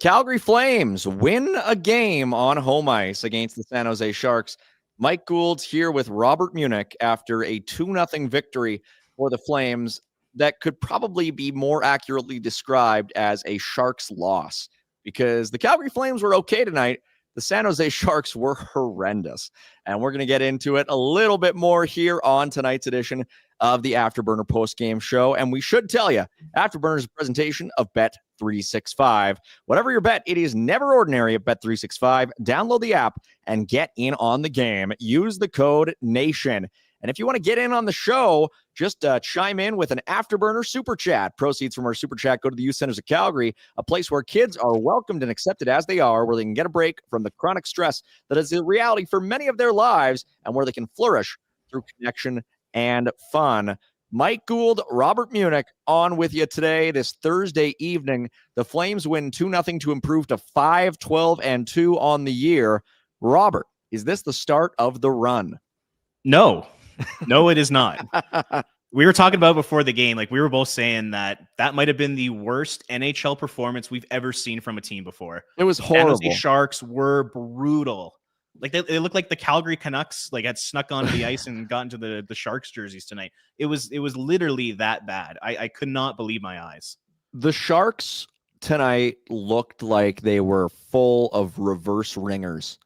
Calgary Flames win a game on home ice against the San Jose Sharks. Mike Gould's here with Robert Munich after a 2-0 victory for the Flames that could probably be more accurately described as a Sharks loss, because the Calgary Flames were okay tonight. The San Jose Sharks were horrendous, and we're going to get into it a little bit more here on tonight's edition of the Afterburner postgame show. And we should tell you, Afterburner's presentation of Bet365. Whatever your bet, it is never ordinary at Bet365. Download the app and get in on the game. Use the code NATION. And if you want to get in on the show, just chime in with an Afterburner Super Chat. Proceeds from our Super Chat go to the Youth Centers of Calgary, a place where kids are welcomed and accepted as they are, where they can get a break from the chronic stress that is the reality for many of their lives, and where they can flourish through connection and fun. Mike Gould, Robert Munich on with you today, this Thursday evening. The Flames win 2-0 to improve to 5-12-2 on the year. Robert, is this the start of the run? No, it is not. We were talking about before the game, like we were both saying that might have been the worst NHL performance we've ever seen from a team before. It was horrible. The Sharks were brutal. Like they looked like the Calgary Canucks like had snuck onto the ice and got into the Sharks jerseys tonight. It was literally that bad. I could not believe my eyes. The Sharks tonight looked like they were full of reverse ringers.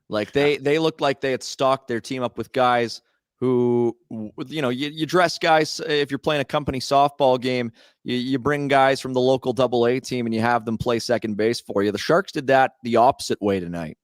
Like they looked like they had stocked their team up with guys who, you know, you dress guys. If you're playing a company softball game, you bring guys from the local AA team and you have them play second base for you. The Sharks did that the opposite way tonight.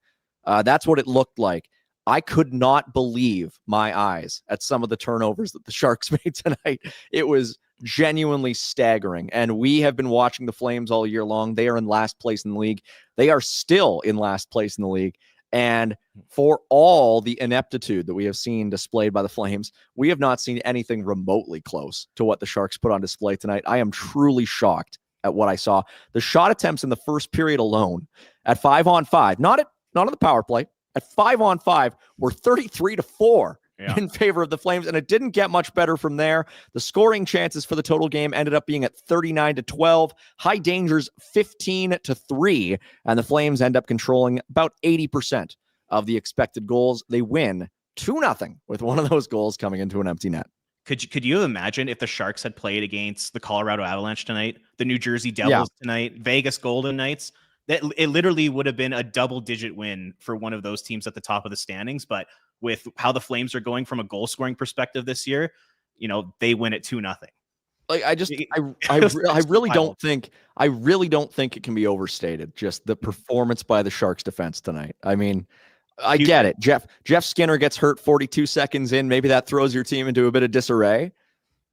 That's what it looked like. I could not believe my eyes at some of the turnovers that the Sharks made tonight. It was genuinely staggering. And we have been watching the Flames all year long. They are in last place in the league. They are still in last place in the league. And for all the ineptitude that we have seen displayed by the Flames, we have not seen anything remotely close to what the Sharks put on display tonight. I am truly shocked at what I saw. The shot attempts in the first period alone at 5-on-5, not on the power play, at 5-on-5 were 33-4 in favor of the Flames, and it didn't get much better from there. The scoring chances for the total game ended up being at 39-12, high dangers 15-3, and the Flames end up controlling about 80% of the expected goals. They win 2-0 with one of those goals coming into an empty net. Could you imagine if the Sharks had played against the Colorado Avalanche tonight, the New Jersey Devils tonight, Vegas Golden Knights? That it literally would have been a double-digit win for one of those teams at the top of the standings. But with how the Flames are going from a goal-scoring perspective this year, you know, they win at 2-0. Like I really don't think it can be overstated. Just the performance by the Sharks defense tonight. I mean, I get it. Jeff Skinner gets hurt 42 seconds in. Maybe that throws your team into a bit of disarray.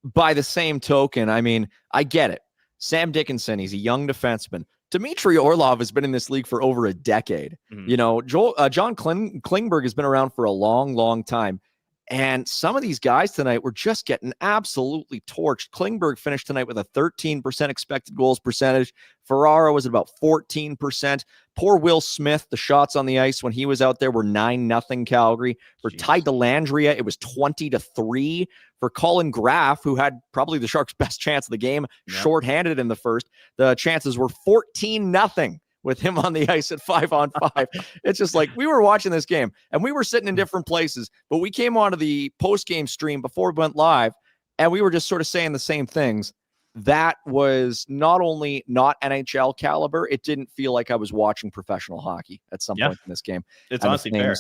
By the same token, I mean, I get it. Sam Dickinson, he's a young defenseman. Dmitry Orlov has been in this league for over a decade. Mm-hmm. You know, John Klingberg has been around for a long, long time. And some of these guys tonight were just getting absolutely torched. Klingberg finished tonight with a 13% expected goals percentage. Ferraro was at about 14%. Poor Will Smith, the shots on the ice when he was out there were 9-0 Calgary. For Ty Dellandrea, it was 20-3. For Colin Graff, who had probably the Sharks' best chance of the game, shorthanded in the first, the chances were 14-0. With him on the ice at 5-on-5. It's just like we were watching this game and we were sitting in different places, but we came onto the post-game stream before we went live and we were just sort of saying the same things. That was not only not NHL caliber, it didn't feel like I was watching professional hockey at some point in this game. It's honestly fair.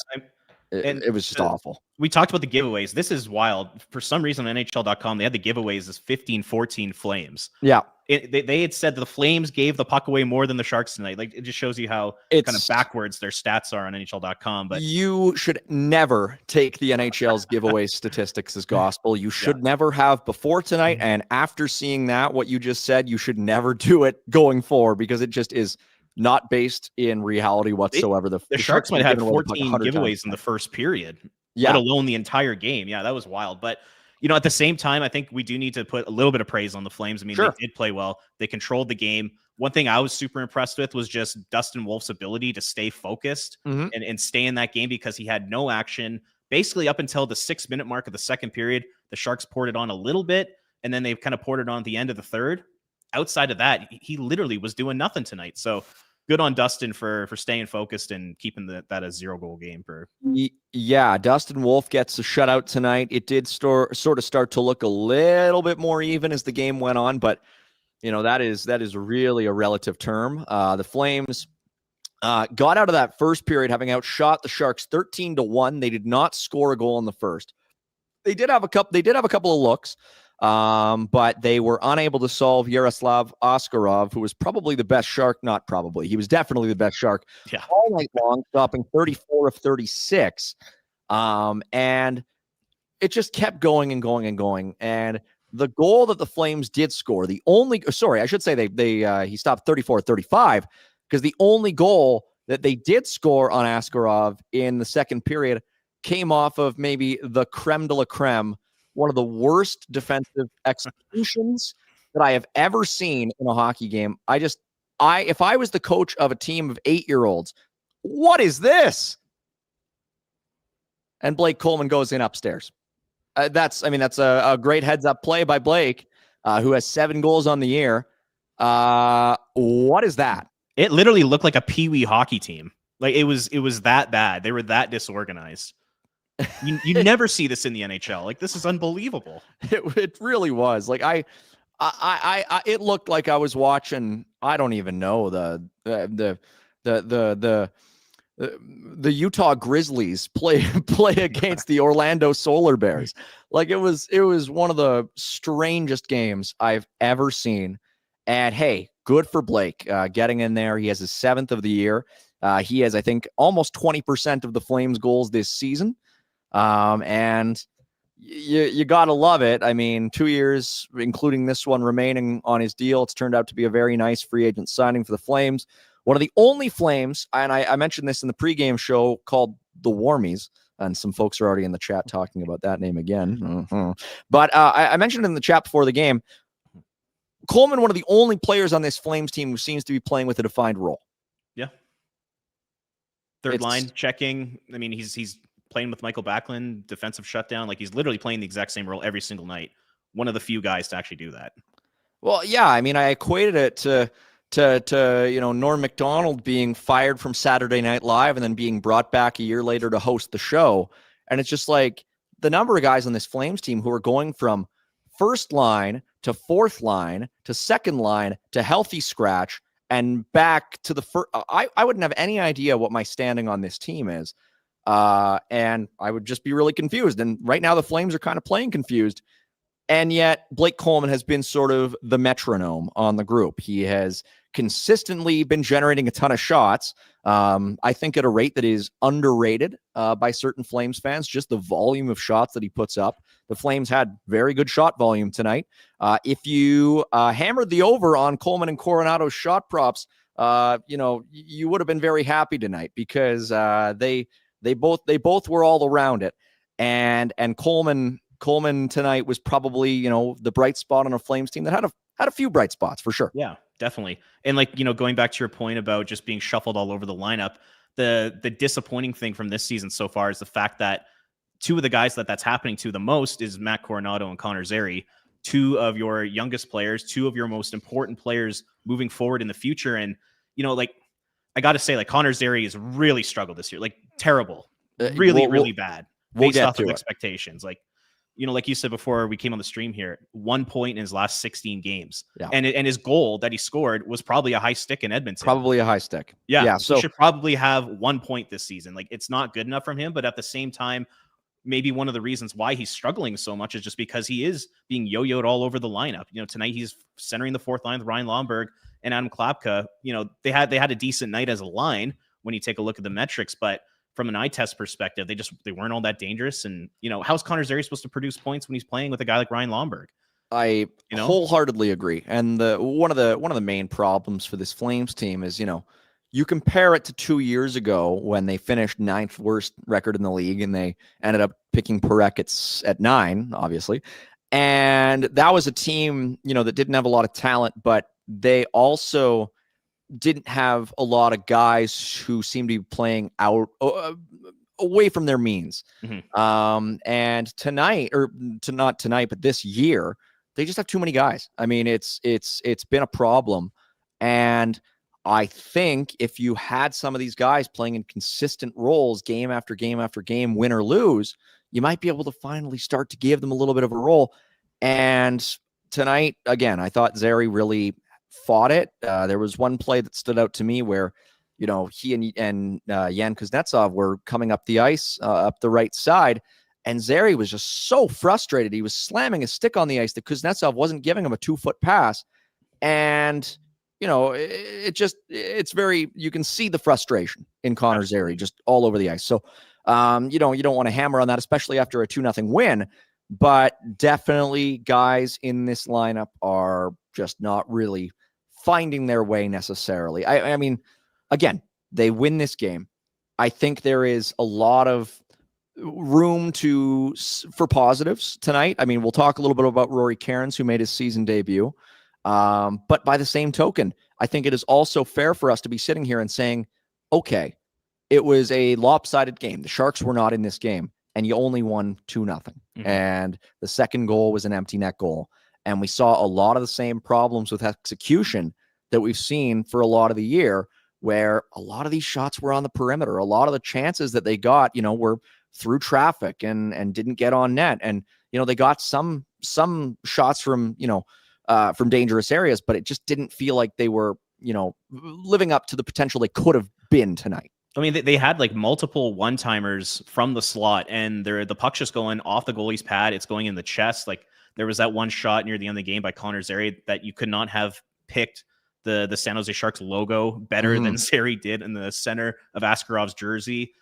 It was just awful. We talked about the giveaways. This is wild. For some reason on NHL.com, they had the giveaways as 15-14 Flames. Yeah. They had said the Flames gave the puck away more than the Sharks tonight. Like, it just shows you how kind of backwards their stats are on NHL.com. But you should never take the NHL's giveaway statistics as gospel. You should never have before tonight. And after seeing that, what you just said, you should never do it going forward because it just is not based in reality whatsoever. The Sharks might have had 14 giveaways in the first period, let alone the entire game. Yeah, that was wild. But, you know, at the same time, I think we do need to put a little bit of praise on the Flames. I mean, they did play well. They controlled the game. One thing I was super impressed with was just Dustin Wolf's ability to stay focused and stay in that game because he had no action. Basically, up until the 6-minute mark of the second period, the Sharks poured it on a little bit, and then they kind of poured it on at the end of the third. Outside of that, he literally was doing nothing tonight. So good on Dustin for staying focused and keeping that a 0-goal game for. Yeah, Dustin Wolf gets a shutout tonight. It did sort of start to look a little bit more even as the game went on, but that is really a relative term. The Flames got out of that first period having outshot the Sharks 13-1. They did not score a goal in the first. They did have a couple of looks, but they were unable to solve Yaroslav Askarov, who was probably the best Shark. Not probably, he was definitely the best Shark all night long, stopping 34 of 36. And it just kept going and going and going. And the goal that the Flames did score, he stopped 34-35, because the only goal that they did score on Askarov in the second period came off of maybe the creme de la creme, one of the worst defensive executions that I have ever seen in a hockey game. If I was the coach of a team of 8-year-olds, what is this? And Blake Coleman goes in upstairs. That's a great heads-up play by Blake, who has 7 goals on the year. What is that? It literally looked like a peewee hockey team. Like it was that bad. They were that disorganized. You never see this in the NHL. Like, this is unbelievable. It really was. Like I it looked like I was watching, I don't even know, the Utah Grizzlies play against the Orlando Solar Bears. Like it was one of the strangest games I've ever seen. And hey, good for Blake getting in there. He has his 7th of the year. He has, I think, almost 20% of the Flames goals this season. And you got to love it. I mean, 2 years, including this one remaining on his deal. It's turned out to be a very nice free agent signing for the Flames. One of the only Flames, and I mentioned this in the pregame show, called the Warmies, and some folks are already in the chat talking about that name again. But I mentioned in the chat before the game, Coleman, one of the only players on this Flames team who seems to be playing with a defined role. Yeah. Third line checking. I mean, he's playing with Michael Backlund, defensive shutdown. Like, he's literally playing the exact same role every single night. One of the few guys to actually do that. Well, yeah. I mean, I equated it to Norm Macdonald being fired from Saturday Night Live and then being brought back a year later to host the show. And it's just like the number of guys on this Flames team who are going from first line to fourth line to second line to healthy scratch and back to the first. I wouldn't have any idea what my standing on this team is. And I would just be really confused. And right now the Flames are kind of playing confused. And yet Blake Coleman has been sort of the metronome on the group. He has consistently been generating a ton of shots. I think at a rate that is underrated by certain Flames fans, just the volume of shots that he puts up. The Flames had very good shot volume tonight. If you hammered the over on Coleman and Coronato's shot props, you would have been very happy tonight, because they both were all around it. And Coleman tonight was probably, the bright spot on a Flames team that had a few bright spots for sure. Yeah, definitely. And going back to your point about just being shuffled all over the lineup, the disappointing thing from this season so far is the fact that two of the guys that's happening to the most is Matt Coronato and Connor Zary, two of your youngest players, two of your most important players moving forward in the future. And, I got to say, Connor Zary has really struggled this year, terrible, really bad. We'll based get off to of it. Expectations. Like you said before we came on the stream here, 1 point in his last 16 games. Yeah. And his goal that he scored was probably a high stick in Edmonton. Probably a high stick. Yeah. So he should probably have 1 point this season. It's not good enough from him, but at the same time, maybe one of the reasons why he's struggling so much is just because he is being yo-yoed all over the lineup. Tonight he's centering the fourth line with Ryan Lomberg and Adam Klapka. They had a decent night as a line when you take a look at the metrics, but from an eye test perspective, they weren't all that dangerous. And, how's Connor Zary supposed to produce points when he's playing with a guy like Ryan Lomberg? I wholeheartedly agree. And one of the main problems for this Flames team is, you compare it to 2 years ago when they finished 9th worst record in the league and they ended up picking Parekh at 9, obviously. And that was a team, that didn't have a lot of talent, but they also didn't have a lot of guys who seemed to be playing out away from their means. Mm-hmm. And tonight, not tonight, but this year, they just have too many guys. I mean, it's been a problem. And I think if you had some of these guys playing in consistent roles game after game after game, win or lose, you might be able to finally start to give them a little bit of a role. And tonight, again, I thought Zary really fought it. There was one play that stood out to me where, he and Yan Kuznetsov were coming up the ice, up the right side, and Zary was just so frustrated. He was slamming his stick on the ice that Kuznetsov wasn't giving him a 2-foot pass. And, it's very, you can see the frustration in Connor Zary just all over the ice. So, you don't want to hammer on that, especially after a 2-0 win. But definitely guys in this lineup are just not really finding their way necessarily. I mean, again, they win this game. I think there is a lot of room for positives tonight. I mean, we'll talk a little bit about Rory Cairns, who made his season debut. But by the same token, I think it is also fair for us to be sitting here and saying, okay, it was a lopsided game. The Sharks were not in this game, and you only won 2-0. Mm-hmm. And the second goal was an empty net goal. And we saw a lot of the same problems with execution that we've seen for a lot of the year, where a lot of these shots were on the perimeter. A lot of the chances that they got, were through traffic and didn't get on net. And, they got some shots from dangerous areas, but it just didn't feel like they were, living up to the potential they could have been tonight. I mean, they had like multiple one-timers from the slot, and the puck's just going off the goalie's pad. It's going in the chest. Like, there was that one shot near the end of the game by Connor Zary that you could not have picked the San Jose Sharks logo better than Zary did in the center of Askarov's jersey.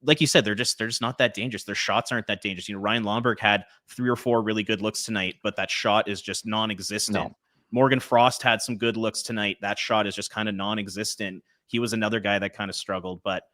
Like you said, they're just not that dangerous. Their shots aren't that dangerous. Ryan Lomberg had 3 or 4 really good looks tonight, but that shot is just non-existent. No. Morgan Frost had some good looks tonight. That shot is just kind of non-existent. He was another guy that kind of struggled, but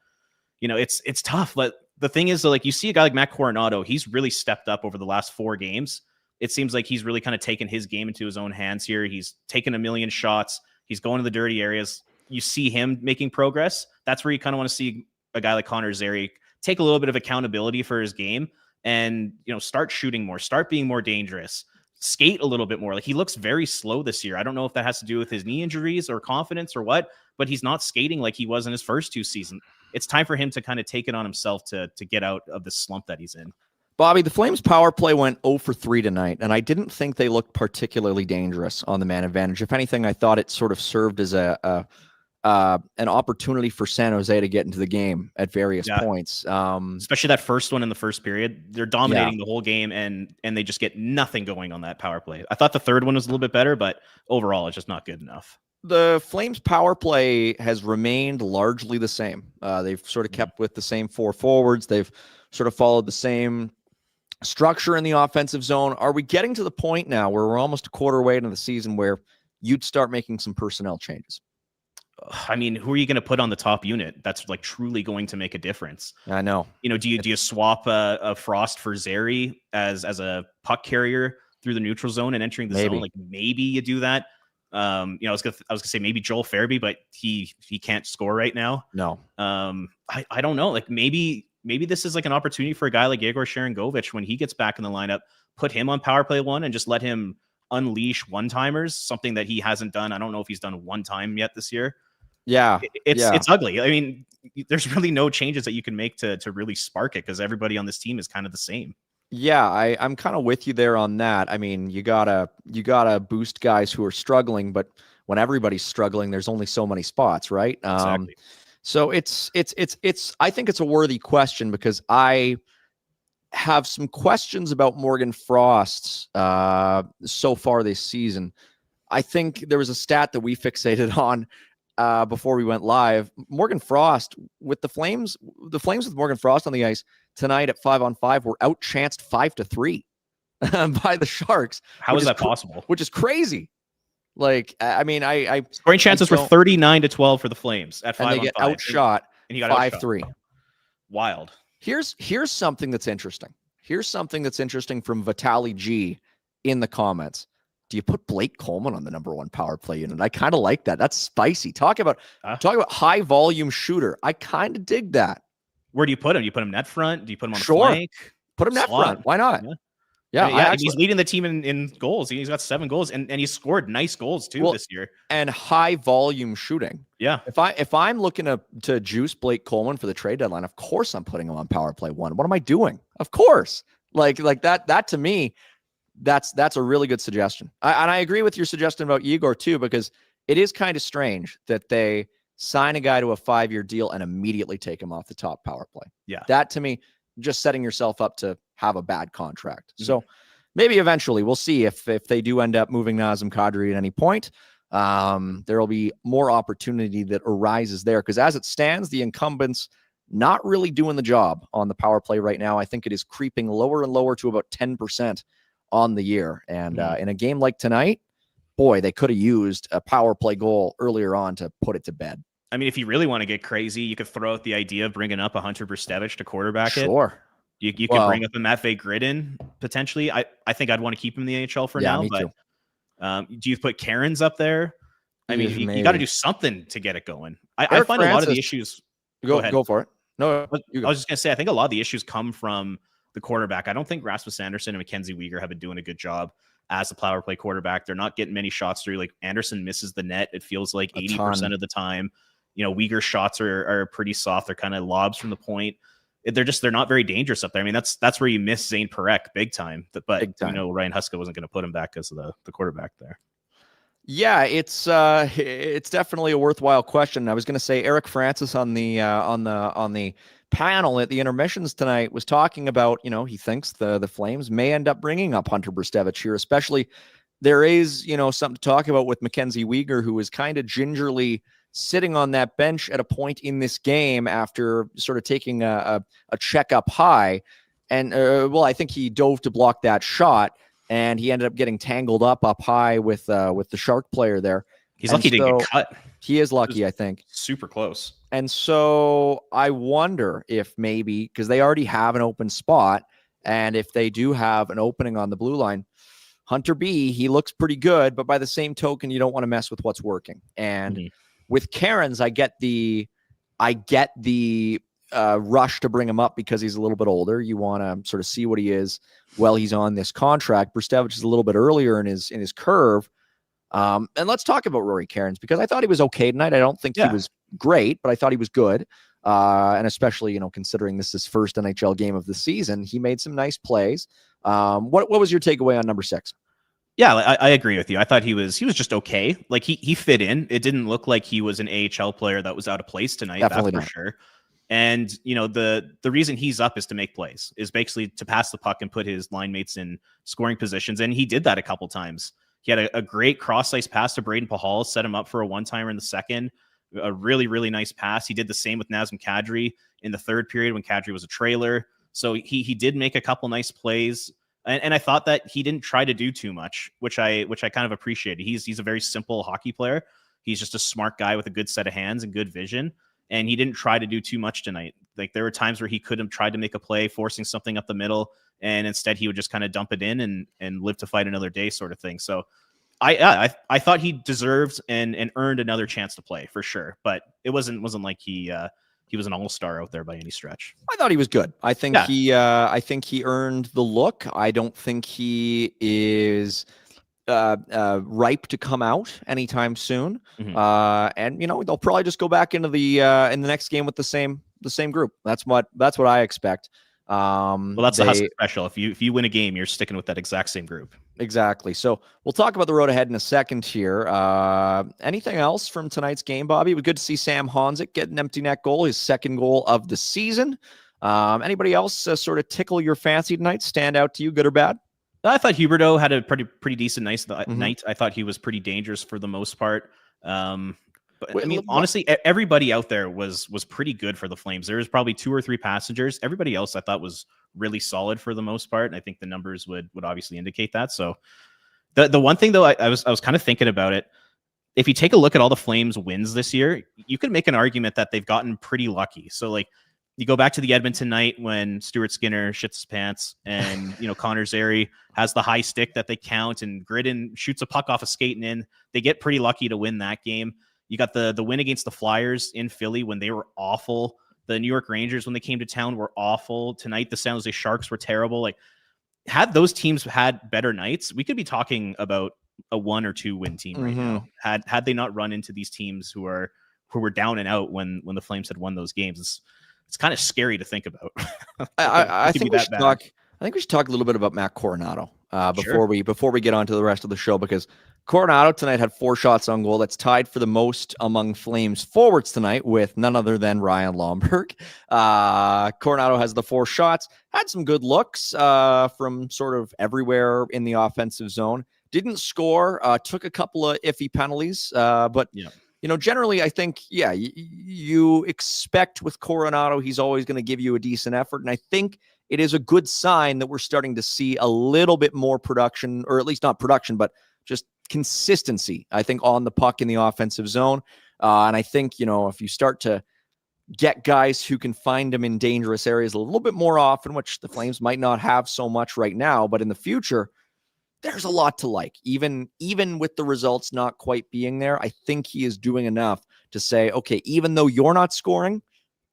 it's tough. But the thing is, like, you see a guy like Matt Coronato, he's really stepped up over the last 4 games. It seems like he's really kind of taken his game into his own hands here. He's taken a million shots. He's going to the dirty areas. You see him making progress. That's where you kind of want to see a guy like Connor Zary take a little bit of accountability for his game and, start shooting more, start being more dangerous, skate a little bit more. Like, he looks very slow this year. I don't know if that has to do with his knee injuries or confidence or what, but he's not skating like he was in his first 2 seasons. It's time for him to kind of take it on himself to get out of the slump that he's in. Bobby, the Flames power play went 0 for 3 tonight, and I didn't think they looked particularly dangerous on the man advantage. If anything, I thought it sort of served as an opportunity for San Jose to get into the game at various points. Especially that first one in the first period. They're dominating the whole game, and they just get nothing going on that power play. I thought the third one was a little bit better, but overall, it's just not good enough. The Flames power play has remained largely the same. They've sort of kept with the same 4 forwards. They've sort of followed the same structure in the offensive zone. Are we getting to the point now where we're almost a quarter way into the season where you'd start making some personnel changes? I mean, who are you going to put on the top unit that's like truly going to make a difference? I know. Do you swap a Frost for Zary as a puck carrier through the neutral zone and entering the zone? Like, maybe you do that. I was gonna say maybe Joel Farabee, but he can't score right now. No. I don't know. Like, maybe this is like an opportunity for a guy like Yegor Sharangovich when he gets back in the lineup. Put him on power play 1 and just let him unleash one-timers, something that he hasn't done. I don't know if he's done one time yet this year. Yeah. It's ugly. I mean, there's really no changes that you can make to really spark it because everybody on this team is kind of the same. Yeah, I'm kind of with you there on that. I mean, you gotta boost guys who are struggling, but when everybody's struggling, there's only so many spots, right? Exactly. So it's I think it's a worthy question because I have some questions about Morgan Frost so far this season. I think there was a stat that we fixated on before we went live. Morgan Frost with the Flames with Morgan Frost on the ice tonight at 5-on-5 were outchanced 5-3 by the Sharks. How is that possible? Which is crazy. Like, I mean, scoring chances were 39-12 for the Flames at 5-on-5. And they get outshot and he got 5-3. Wild. Here's something that's interesting. Here's something that's interesting from Vitaly G in the comments. Do you put Blake Coleman on the number 1 power play unit? I kind of like that. That's spicy. Talk about high volume shooter. I kind of dig that. Where do you put him? Do you put him net front? Do you put him on the flank? Put him net front. Why not? Yeah. Yeah, he's leading the team in goals. He's got 7 goals, and he's scored nice goals too this year. And high volume shooting. Yeah. If I'm looking to juice Blake Coleman for the trade deadline, of course I'm putting him on Powerplay 1. What am I doing? Of course. Like that to me, that's a really good suggestion. And I agree with your suggestion about Yegor too, because it is kind of strange that they sign a guy to a 5-year deal and immediately take him off the top Powerplay. Yeah. That to me, just setting yourself up to have a bad contract. Mm-hmm. So maybe eventually we'll see if they do end up moving Nazem Kadri at any point. There will be more opportunity that arises there, because as it stands, the incumbents not really doing the job on the power play right now. I think it is creeping lower and lower to about 10% on the year. And in a game like tonight, boy, they could have used a power play goal earlier on to put it to bed. I mean, if you really want to get crazy, you could throw out the idea of bringing up a Hunter Brstevich to quarterback it. Sure. You could bring up a Matvey Gridin potentially. I think I'd want to keep him in the NHL for now. But do you put Cairns up there? I mean, you got to do something to get it going. I find a lot of the issues. Go ahead. Go for it. No, I was just gonna say, I think a lot of the issues come from the quarterback. I don't think Rasmus Andersson and Mackenzie Weegar have been doing a good job as a power play quarterback. They're not getting many shots through. Like Andersson misses the net, it feels like 80% of the time. You know, Weegar's shots are pretty soft. They're kind of lobs from the point. They're not very dangerous up there. I mean, that's where you miss Zane Parekh big time. But you know, Ryan Huska wasn't going to put him back because of the quarterback there. Yeah, it's definitely a worthwhile question. I was going to say Eric Francis on the panel at the intermissions tonight was talking about, you know, he thinks the Flames may end up bringing up Hunter Brstevich here, especially there is, you know, something to talk about with Mackenzie Weegar, who is kind of gingerly sitting on that bench at a point in this game after sort of taking a checkup high. And, I think he dove to block that shot, and he ended up getting tangled up high with the Shark player there. He's lucky he didn't get cut. He is lucky, I think. Super close. And so I wonder if maybe, because they already have an open spot, and if they do have an opening on the blue line, Hunter B, he looks pretty good, but by the same token, you don't want to mess with what's working. And with Cairns, I get the rush to bring him up because he's a little bit older. You want to sort of see what he is while he's on this contract. Brstevich is a little bit earlier in his curve. And let's talk about Rory Cairns, because I thought he was okay tonight. I don't think he was great, but I thought he was good. And especially, you know, considering this is his first NHL game of the season, he made some nice plays. What was your takeaway on number 6? Yeah, I agree with you. I thought he was just okay. Like he fit in. It didn't look like he was an AHL player that was out of place tonight. Definitely that's for sure. And, you know, the reason he's up is to make plays, is basically to pass the puck and put his line mates in scoring positions. And he did that a couple times. He had a great cross-ice pass to Braden Pahal, set him up for a one-timer in the second. A really, really nice pass. He did the same with Nazem Kadri in the third period when Kadri was a trailer. So he did make a couple nice plays. And I thought that he didn't try to do too much, which I kind of appreciated. He's a very simple hockey player. He's just a smart guy with a good set of hands and good vision. And he didn't try to do too much tonight. Like there were times where he could have tried to make a play, forcing something up the middle, and instead he would just kind of dump it in and live to fight another day, sort of thing. So I thought he deserved and earned another chance to play for sure. But it wasn't like he was an all-star out there by any stretch. I thought he was good. I think he earned the look. I don't think he is ripe to come out anytime soon. And you know, they'll probably just go back into the in the next game with the same group. That's what I expect. Well, that's the Huska special. If you win a game, you're sticking with that exact same group. Exactly. So we'll talk about the road ahead in a second here. Anything else from tonight's game, Bobby? It was good to see Sam Honzik get an empty net goal, his second goal of the season. Anybody else sort of tickle your fancy tonight? Stand out to you, good or bad? I thought Huberdeau had a pretty decent night. I thought he was pretty dangerous for the most part. But I mean, honestly, everybody out there was pretty good for the Flames. There was probably 2 or 3 passengers. Everybody else I thought was really solid for the most part. And I think the numbers would obviously indicate that. So the one thing though, I was kind of thinking about it. If you take a look at all the Flames wins this year, you could make an argument that they've gotten pretty lucky. So like you go back to the Edmonton night when Stuart Skinner shits his pants and, you know, Connor Zary has the high stick that they count and Gridin shoots a puck off a skating in. They get pretty lucky to win that game. You got the win against the Flyers in Philly when they were awful. The New York Rangers, when they came to town, were awful. Tonight, the San Jose Sharks were terrible. Like had those teams had better nights, we could be talking about a 1 or 2 win team right now. Had they not run into these teams who were down and out when the Flames had won those games. It's kind of scary to think about. I think we should talk. I think we should talk a little bit about Matt Coronato before we get on to the rest of the show, because Coronato tonight had 4 shots on goal. That's tied for the most among Flames forwards tonight with none other than Ryan Lomberg. Coronato has the 4 shots, had some good looks from sort of everywhere in the offensive zone. Didn't score, took a couple of iffy penalties, but generally I think, you expect with Coronato, he's always going to give you a decent effort. And I think it is a good sign that we're starting to see a little bit more production, or at least not production, but just consistency, I think, on the puck in the offensive zone. And I think, if you start to get guys who can find them in dangerous areas a little bit more often, which the Flames might not have so much right now, but in the future, there's a lot to like. Even with the results not quite being there, I think he is doing enough to say, okay, even though you're not scoring,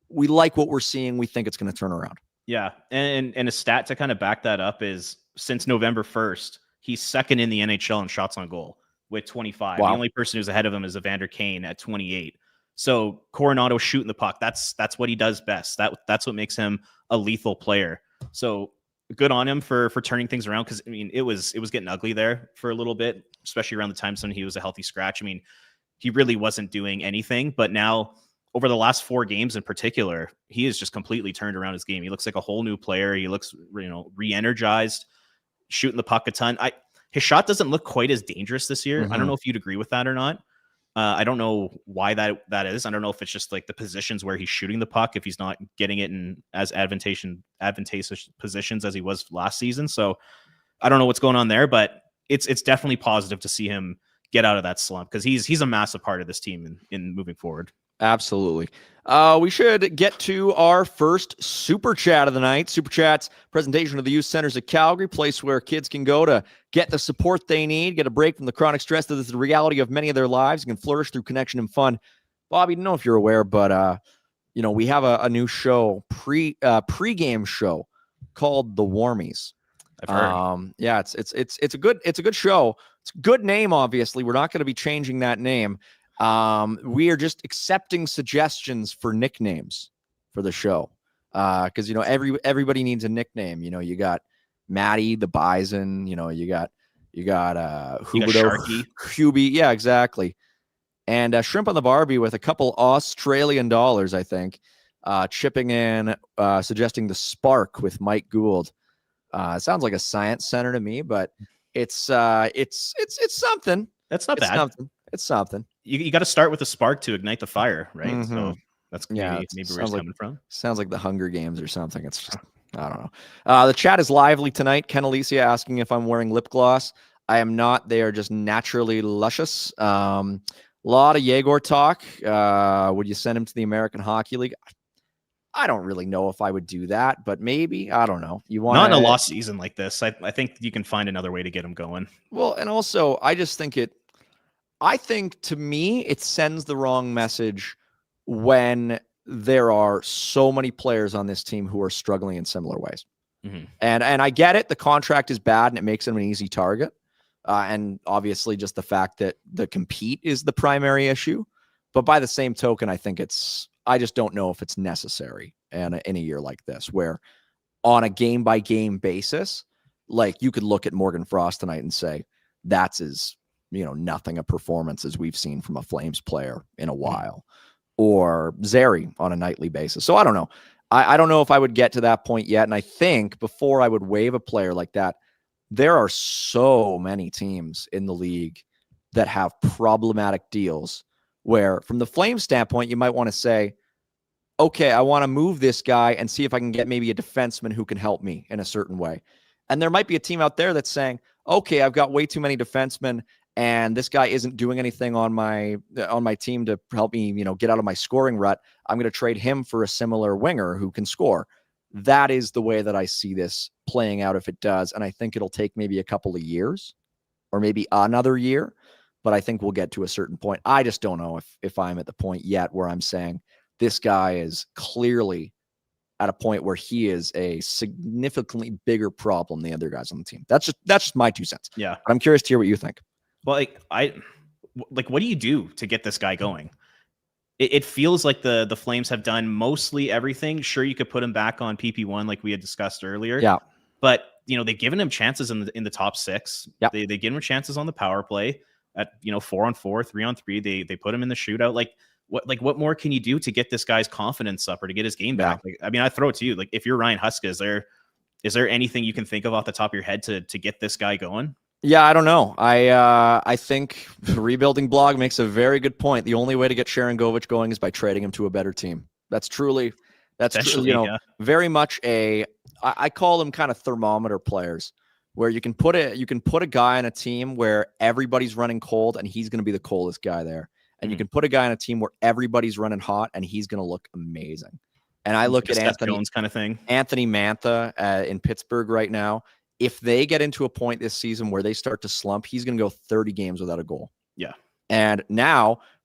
we like what we're seeing. We think it's going to turn around. Yeah. And a stat to kind of back that up is since November 1st, he's second in the NHL in shots on goal with 25. Wow. The only person who's ahead of him is Evander Kane at 28. So Coronato shooting the puck. That's what he does best. That's what makes him a lethal player. So good on him for turning things around, because I mean it was getting ugly there for a little bit, especially around the time when he was a healthy scratch. I mean, he really wasn't doing anything, but now over the last 4 games in particular, he has just completely turned around his game. He looks like a whole new player. He looks, re-energized, shooting the puck a ton. His shot doesn't look quite as dangerous this year. I don't know if you'd agree with that or not. I don't know why that is. I don't know if it's just like the positions where he's shooting the puck, if he's not getting it in as advantageous positions as he was last season. So I don't know what's going on there, but it's definitely positive to see him get out of that slump, because he's a massive part of this team in moving forward. Absolutely. We should get to our first Super Chat of the night. Super Chat's presentation of the Youth Centers of Calgary, place where kids can go to get the support they need, get a break from the chronic stress that is the reality of many of their lives, and can flourish through connection and fun. Bobby, I don't know if you're aware, but we have a new show, pre-game show called The Warmies. I've heard. Yeah, it's a good show. It's a good name, obviously. We're not going to be changing that name. We are just accepting suggestions for nicknames for the show. Because everybody needs a nickname. You got Matty the Bison, you got Sharky. Hubie. Yeah, exactly. And Shrimp on the Barbie with a couple Australian dollars, I think, chipping in, suggesting the Spark with Mike Gould. It sounds like a science center to me, but it's something. That's not bad. It's something. You got to start with a spark to ignite the fire, right? So that's maybe where it's coming from. Sounds like the Hunger Games or something. It's just, I don't know. The chat is lively tonight. Ken Alicia asking if I'm wearing lip gloss. I am not. They are just naturally luscious. A lot of Yegor talk. Would you send him to the American Hockey League? I don't really know if I would do that, but maybe. I don't know. Not in a lost season like this. I think you can find another way to get him going. Well, and also, I think to me, it sends the wrong message when there are so many players on this team who are struggling in similar ways. And I get it. The contract is bad and it makes him an easy target. And obviously just the fact that the compete is the primary issue. But by the same token, I just don't know if it's necessary in a year like this, where on a game by game basis, like you could look at Morgan Frost tonight and say, that's as, nothing a performance as we've seen from a Flames player in a while, or Zary on a nightly basis. So I don't know. I don't know if I would get to that point yet. And I think before I would waive a player like that, there are so many teams in the league that have problematic deals where from the Flames standpoint, you might want to say, okay, I want to move this guy and see if I can get maybe a defenseman who can help me in a certain way. And there might be a team out there that's saying, okay, I've got way too many defensemen and this guy isn't doing anything on my team to help me, get out of my scoring rut. I'm going to trade him for a similar winger who can score. That is the way that I see this playing out if it does. And I think it'll take maybe a couple of years or maybe another year, but I think we'll get to a certain point. I just don't know if I'm at the point yet where I'm saying this guy is clearly at a point where he is a significantly bigger problem than the other guys on the team. That's just my 2 cents. Yeah. But I'm curious to hear what you think. Well, what do you do to get this guy going? It feels like the Flames have done mostly everything. Sure, you could put him back on PP1 like we had discussed earlier. Yeah. But, they've given him chances in the top 6. Yep. They give him chances on the power play at, 4-on-4, 3-on-3. They put him in the shootout. What more can you do to get this guy's confidence up or to get his game back? I throw it to you. If you're Ryan Huska, is there anything you can think of off the top of your head to get this guy going? Yeah, I don't know. I think Rebuilding Blog makes a very good point. The only way to get Sharangovich going is by trading him to a better team. That's truly, very much I call them kind of thermometer players, where you can put a guy on a team where everybody's running cold and he's going to be the coldest guy there. And you can put a guy on a team where everybody's running hot and he's going to look amazing. And I look at Anthony Jones kind of thing. Anthony Mantha in Pittsburgh right now. If they get into a point this season where they start to slump, he's going to go 30 games without a goal. Yeah. And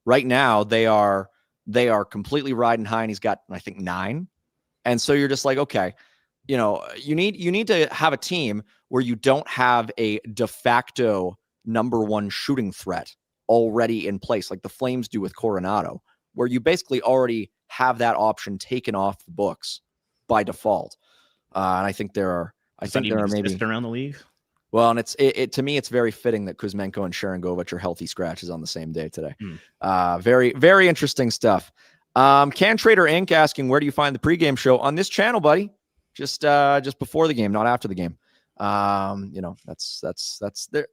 right now they are completely riding high, and he's got, I think, 9. And so you're just like, okay, you need to have a team where you don't have a de facto number 1 shooting threat already in place, like the Flames do with Coronato, where you basically already have that option taken off the books by default. And I think there are maybe around the league. Well, and it to me, it's very fitting that Kuzmenko and Sharangovich are healthy scratches on the same day today. Very, very interesting stuff. Can Trader Inc. asking, where do you find the pregame show on this channel, buddy? Just before the game, not after the game. That's there.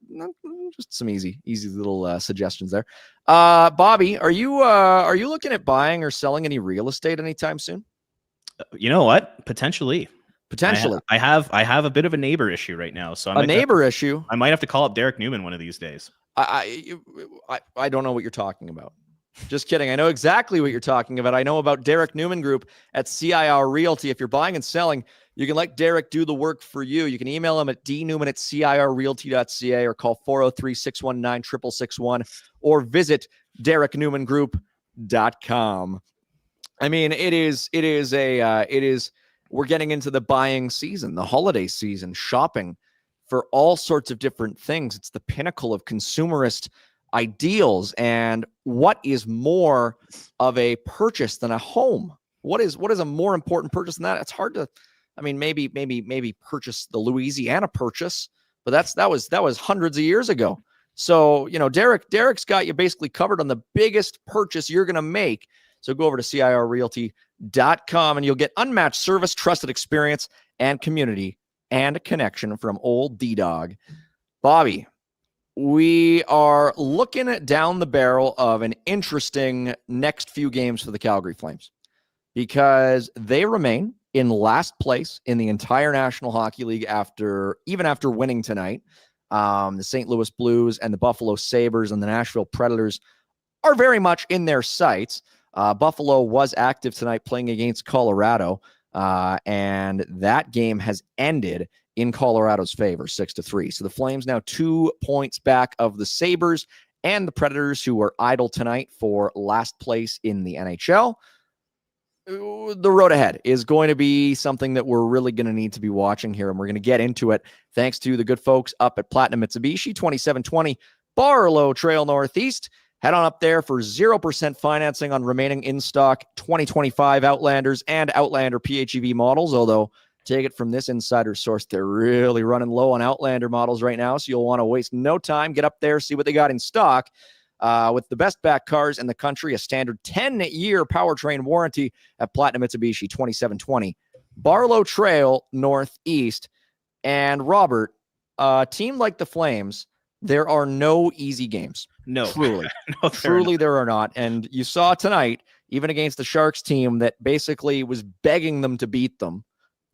Just some easy little suggestions there. Bobby, are you looking at buying or selling any real estate anytime soon? You know what? Potentially. I have a bit of a neighbor issue right now. So issue. I might have to call up Derek Newman one of these days. I don't know what you're talking about. Just kidding. I know exactly what you're talking about. I know about Derek Newman Group at CIR Realty. If you're buying and selling, you can let Derek do the work for you. You can email him at dnewman@cirrealty.ca or call 403-619-6661 or visit dereknewmangroup.com. I mean, we're getting into the buying season, the holiday season, shopping for all sorts of different things. It's the pinnacle of consumerist ideals. And what is more of a purchase than a home? What is a more important purchase than that? It's hard to, maybe purchase the Louisiana Purchase, but that was hundreds of years ago. So, Derek's got you basically covered on the biggest purchase you're going to make. So go over to cirrealty.com and you'll get unmatched service, trusted experience, and community and a connection from old D-Dog. Bobby, we are looking down the barrel of an interesting next few games for the Calgary Flames because they remain in last place in the entire National Hockey League after winning tonight. The St. Louis Blues and the Buffalo Sabres and the Nashville Predators are very much in their sights. Buffalo was active tonight playing against Colorado, and that game has ended in Colorado's favor, 6-3. So the Flames now 2 points back of the Sabres and the Predators, who were idle tonight for last place in the NHL. The road ahead is going to be something that we're really going to need to be watching here, and we're going to get into it thanks to the good folks up at Platinum Mitsubishi, 2720 Barlow Trail Northeast. Head on up there for 0% financing on remaining in-stock 2025 Outlanders and Outlander PHEV models, although take it from this insider source, they're really running low on Outlander models right now, so you'll want to waste no time. Get up there, see what they got in stock. With the best back cars in the country, a standard 10-year powertrain warranty at Platinum Mitsubishi, 2720 Barlow Trail Northeast. And Robert, a team like the Flames, there are no easy games. No, truly. No, truly there are not. And you saw tonight, even against the Sharks team that basically was begging them to beat them,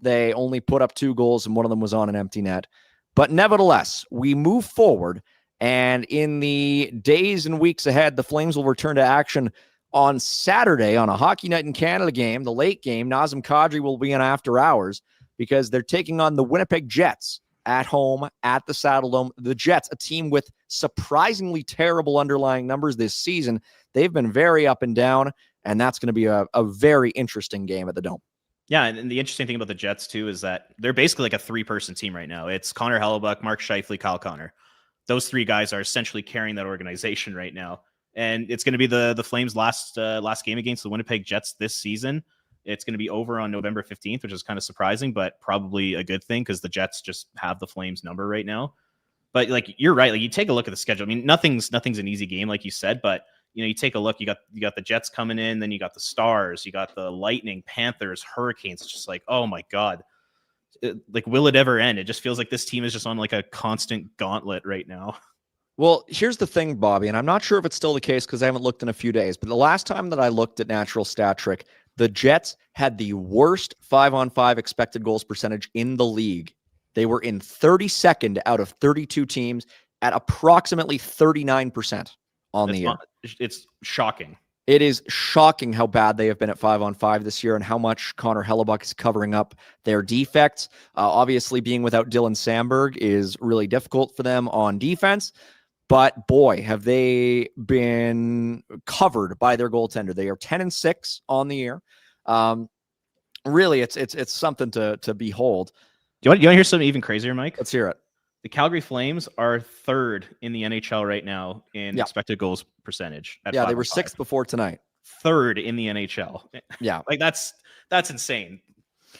they only put up 2 goals and one of them was on an empty net. But nevertheless, we move forward. And in the days and weeks ahead, the Flames will return to action on Saturday on a Hockey Night in Canada game, the late game. Nazem Kadri will be in after hours because they're taking on the Winnipeg Jets at home at the Saddledome. The Jets, a team with surprisingly terrible underlying numbers this season. They've been very up and down, and that's going to be a very interesting game at the Dome. Yeah, and the interesting thing about the Jets, too, is that they're basically like a 3-person team right now. It's Connor Hellebuck, Mark Scheifele, Kyle Connor. Those 3 guys are essentially carrying that organization right now. And it's going to be the Flames' last game against the Winnipeg Jets this season. It's going to be over on November 15th, which is kind of surprising, but probably a good thing because the Jets just have the Flames number right now. But like you're right, like you take a look at the schedule. I mean, nothing's an easy game, like you said, but you take a look. You got the Jets coming in, then you got the Stars, you got the Lightning, Panthers, Hurricanes. It's just like, oh my god, like will it ever end? It just feels like this team is just on like a constant gauntlet right now. Well, here's the thing, Bobby, and I'm not sure if it's still the case because I haven't looked in a few days, but the last time that I looked at Natural Stat Trick, the Jets had the worst 5-on-5 expected goals percentage in the league. They were in 32nd out of 32 teams at approximately 39% on the year. It's shocking. It is shocking how bad they have been at 5-on-5 this year and how much Connor Hellebuck is covering up their defects. Obviously, being without Dylan Samberg is really difficult for them on defense. But boy, have they been covered by their goaltender. They are 10-6 on the year. Really, it's something to behold. Do you want to hear something even crazier, Mike? Let's hear it. The Calgary Flames are 3rd in the NHL right now in expected goals percentage. Yeah, they were 6th before tonight. 3rd in the NHL. Yeah, like that's insane.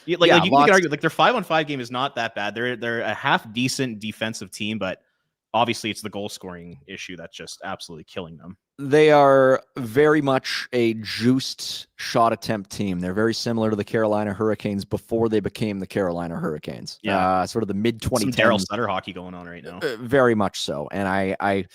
You can argue like their 5-on-5 game is not that bad. They're a half decent defensive team, but obviously it's the goal scoring issue that's just absolutely killing them. They are very much a juiced shot attempt team. They're very similar to the Carolina Hurricanes before they became the Carolina Hurricanes. Yeah, sort of the mid-2010s. Some Daryl Sutter hockey going on right now. Very much so. And I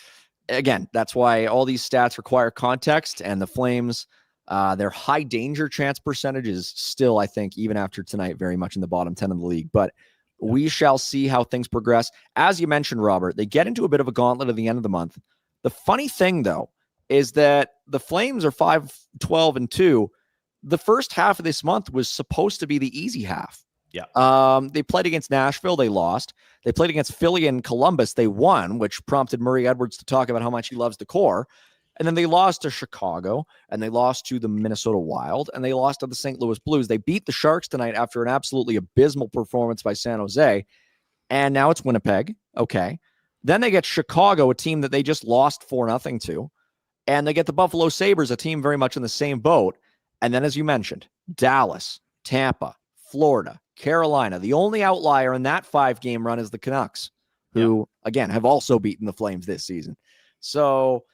again, that's why all these stats require context. And the Flames, their high danger chance percentage is still, I think, even after tonight, very much in the bottom 10 of the league. But we shall see how things progress. As you mentioned, Robert, they get into a bit of a gauntlet at the end of the month. The funny thing, though, is that the Flames are 5-12-2. The first half of this month was supposed to be the easy half. Yeah. They played against Nashville. They lost. They played against Philly and Columbus. They won, which prompted Murray Edwards to talk about how much he loves the core. And then they lost to Chicago, and they lost to the Minnesota Wild, and they lost to the St. Louis Blues. They beat the Sharks tonight after an absolutely abysmal performance by San Jose. And now it's Winnipeg. Okay. Then they get Chicago, a team that they just lost 4-0 to. And they get the Buffalo Sabres, a team very much in the same boat. And then, as you mentioned, Dallas, Tampa, Florida, Carolina. The only outlier in that 5-game run is the Canucks, who, again, have also beaten the Flames this season. So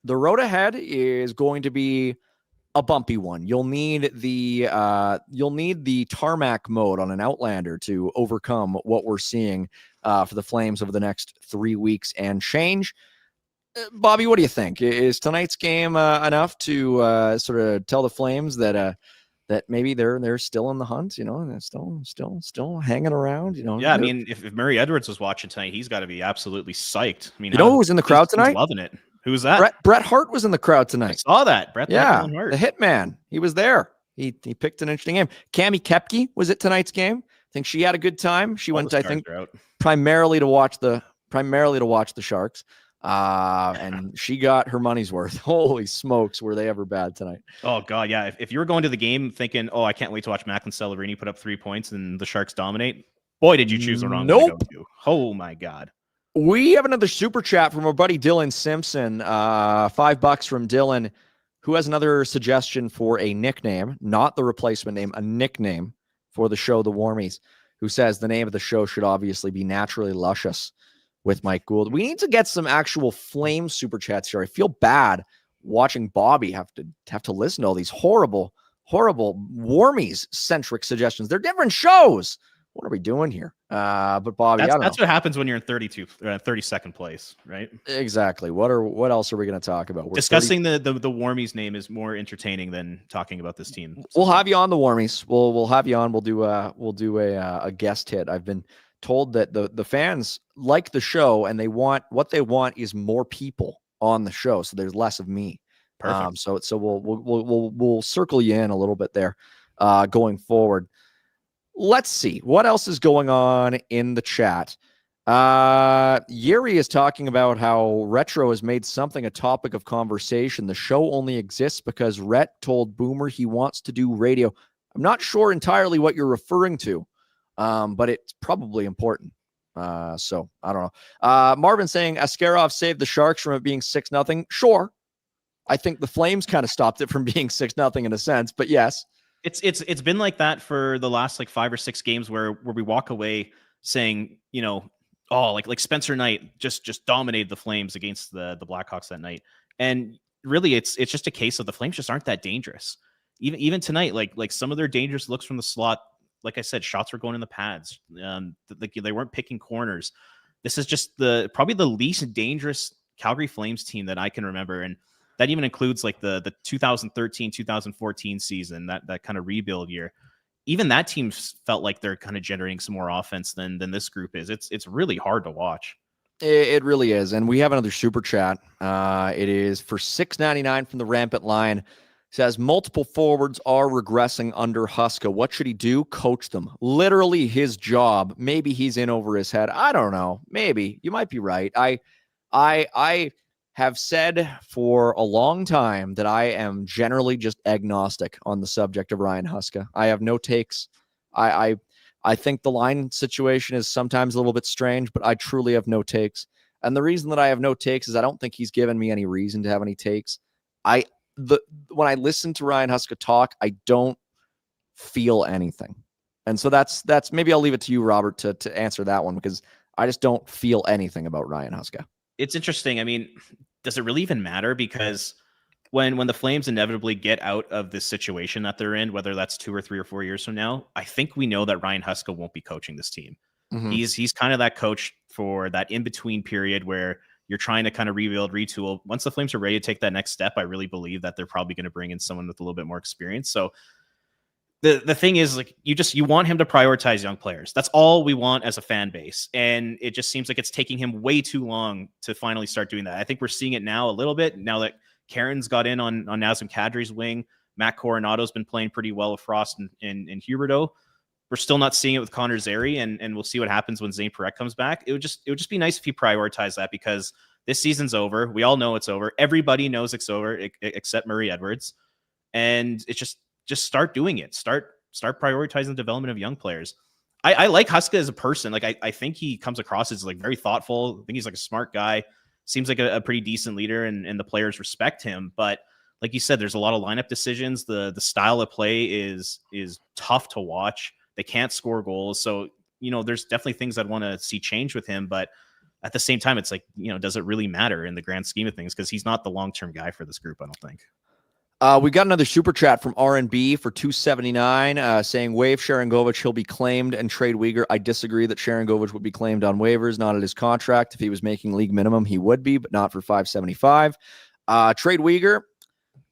the road ahead is going to be a bumpy one. You'll need the tarmac mode on an Outlander to overcome what we're seeing for the Flames over the next 3 weeks and change. Bobby, what do you think? Is tonight's game enough to sort of tell the Flames that maybe they're still in the hunt, and they're still hanging around, Yeah, I mean, if Murray Edwards was watching tonight, he's got to be absolutely psyched. I mean, who was in the crowd tonight? He's loving it. Who was that? Brett Hart was in the crowd tonight. I saw that. Brett Hart. The Hitman. He was there. He picked an interesting game. Cammie Kepke was at tonight's game. I think she had a good time. She went, I think, primarily to watch the Sharks. And she got her money's worth. Holy smokes, were they ever bad tonight? Oh god, yeah. If you were going to the game thinking, "Oh, I can't wait to watch Macklin Celebrini put up 3 points and the Sharks dominate," boy, did you choose the wrong way to go to. Oh my god. We have another super chat from our buddy Dylan Simpson. $5 from Dylan, who has another suggestion for a nickname, not the replacement name, a nickname for the show, The Warmies, who says the name of the show should obviously be Naturally Luscious with Mike Gould. We need to get some actual Flame super chats here. I feel bad watching Bobby have to listen to all these horrible Warmies centric suggestions. They're different shows. What are we doing here? But Bobby, that's what happens when you're in 32nd place, right? Exactly. What else are we going to talk about? Discussing the Warmies name is more entertaining than talking about this team. We'll have you on the Warmies. We'll have you on. We'll do a guest hit. I've been told that the fans like the show and what they want is more people on the show, so there's less of me. Perfect. So we'll circle you in a little bit there going forward. Let's see what else is going on in the chat. Yuri is talking about how Retro has made something a topic of conversation. The show only exists because Rhett told Boomer he wants to do radio. I'm not sure entirely what you're referring to, but it's probably important. So I don't know. Marvin saying Askarov saved the Sharks from it being 6-0. Sure. I think the Flames kind of stopped it from being 6-0 in a sense, but yes. It's been like that for the last like 5 or 6 games where we walk away saying, oh, like Spencer Knight just dominated the Flames against the Blackhawks that night. And really it's just a case of the Flames just aren't that dangerous. Even tonight, like some of their dangerous looks from the slot, like I said, shots were going in the pads. Like they weren't picking corners. This is just probably the least dangerous Calgary Flames team that I can remember. And that even includes like the 2013-2014 season, that kind of rebuild year. Even that team felt like they're kind of generating some more offense than this group is. It's really hard to watch. It really is. And we have another super chat. It is for $6.99 from the Rampant Line. It says multiple forwards are regressing under Huska. What should he do? Coach them. Literally his job. Maybe he's in over his head. I don't know. Maybe. You might be right. I have said for a long time that I am generally just agnostic on the subject of Ryan Huska. I have no takes. I think the line situation is sometimes a little bit strange, but I truly have no takes. And the reason that I have no takes is I don't think he's given me any reason to have any takes. When I listen to Ryan Huska talk, I don't feel anything. And so that's maybe I'll leave it to you, Robert, to answer that one, because I just don't feel anything about Ryan Huska. It's interesting. I mean, does it really even matter? Because when the Flames inevitably get out of this situation that they're in, whether that's 2 or 3 or 4 years from now, I think we know that Ryan Huska won't be coaching this team. Mm-hmm. He's kind of that coach for that in-between period where you're trying to kind of rebuild, retool. Once the Flames are ready to take that next step, I really believe that they're probably going to bring in someone with a little bit more experience. So the thing is, like, you want him to prioritize young players. That's all we want as a fan base. And it just seems like it's taking him way too long to finally start doing that. I think we're seeing it now a little bit, now that Karen's got in on Nazem Kadri's wing. Matt Coronato's been playing pretty well with Frost and Huberdeau. We're still not seeing it with Connor Zary, and we'll see what happens when Zane Parekh comes back. It would just be nice if he prioritized that, because this season's over. We all know it's over. Everybody knows it's over except Murray Edwards. And it's just start doing it. Start prioritizing the development of young players. I like Huska as a person. Like I think he comes across as like very thoughtful. I think he's like a smart guy. Seems like a pretty decent leader, and the players respect him. But like you said, there's a lot of lineup decisions. The style of play is tough to watch. They can't score goals. So, there's definitely things I'd want to see change with him. But at the same time, it's like, does it really matter in the grand scheme of things? Because he's not the long-term guy for this group, I don't think. We got another super chat from RNB for $2.79 saying Waive Sharangovich, he'll be claimed and trade Weegar. I disagree that Sharangovich would be claimed on waivers, not at his contract. If he was making league minimum, he would be, but not for $5.75. Trade Weegar,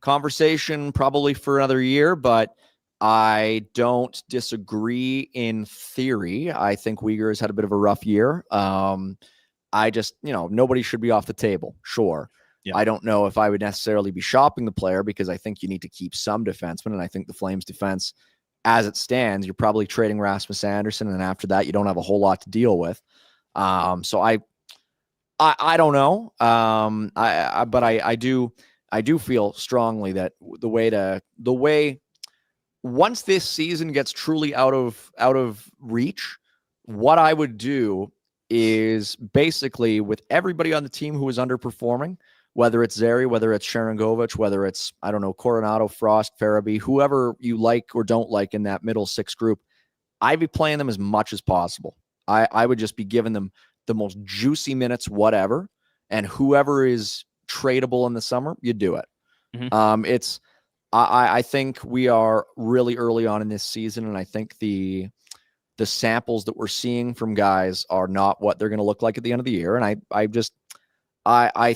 conversation probably for another year, but I don't disagree in theory. I think Weegar has had a bit of a rough year. I just, nobody should be off the table. Sure. Yeah. I don't know if I would necessarily be shopping the player, because I think you need to keep some defensemen. And I think the Flames defense, as it stands, you're probably trading Rasmus Andersson. And after that, you don't have a whole lot to deal with. So I don't know. But I do feel strongly that the way once this season gets truly out of reach, what I would do is basically, with everybody on the team who is underperforming, whether it's Zary, whether it's Sharangovich, whether it's, I don't know, Coronato, Frost, Farabee, whoever you like or don't like in that middle 6 group, I'd be playing them as much as possible. I would just be giving them the most juicy minutes, whatever, and whoever is tradable in the summer, you do it. Mm-hmm. I think we are really early on in this season, and I think the samples that we're seeing from guys are not what they're going to look like at the end of the year. And I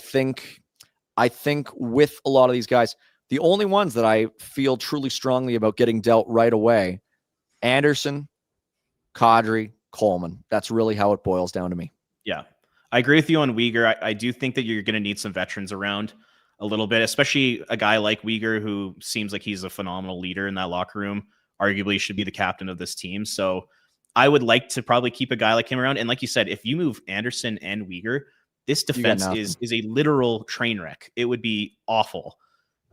think with a lot of these guys, the only ones that I feel truly strongly about getting dealt right away, Andersson, Kadri, Coleman. That's really how it boils down to me. Yeah, I agree with you on Weegar. I do think that you're going to need some veterans around a little bit, especially a guy like Weegar, who seems like he's a phenomenal leader in that locker room, arguably should be the captain of this team. So I would like to probably keep a guy like him around. And like you said, if you move Andersson and Weegar, this defense is a literal train wreck. It would be awful.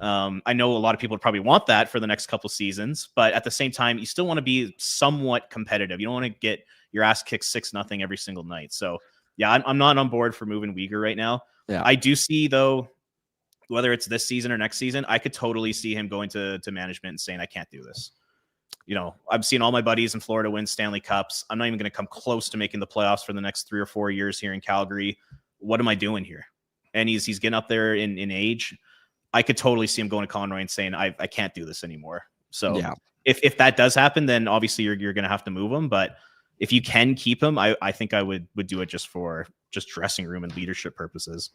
I know a lot of people would probably want that for the next couple seasons, but at the same time, you still want to be somewhat competitive. You don't want to get your ass kicked 6-0 every single night. So yeah, I'm not on board for moving Weegar right now. Yeah. I do see though, whether it's this season or next season, I could totally see him going to management and saying, I can't do this. I've seen all my buddies in Florida win Stanley Cups. I'm not even going to come close to making the playoffs for the next 3 or 4 years here in Calgary. What am I doing here? And he's getting up there in age. I could totally see him going to Conroy and saying, I can't do this anymore. So yeah. If that does happen, then obviously you're going to have to move him. But if you can keep him, I think I would do it just for dressing room and leadership purposes.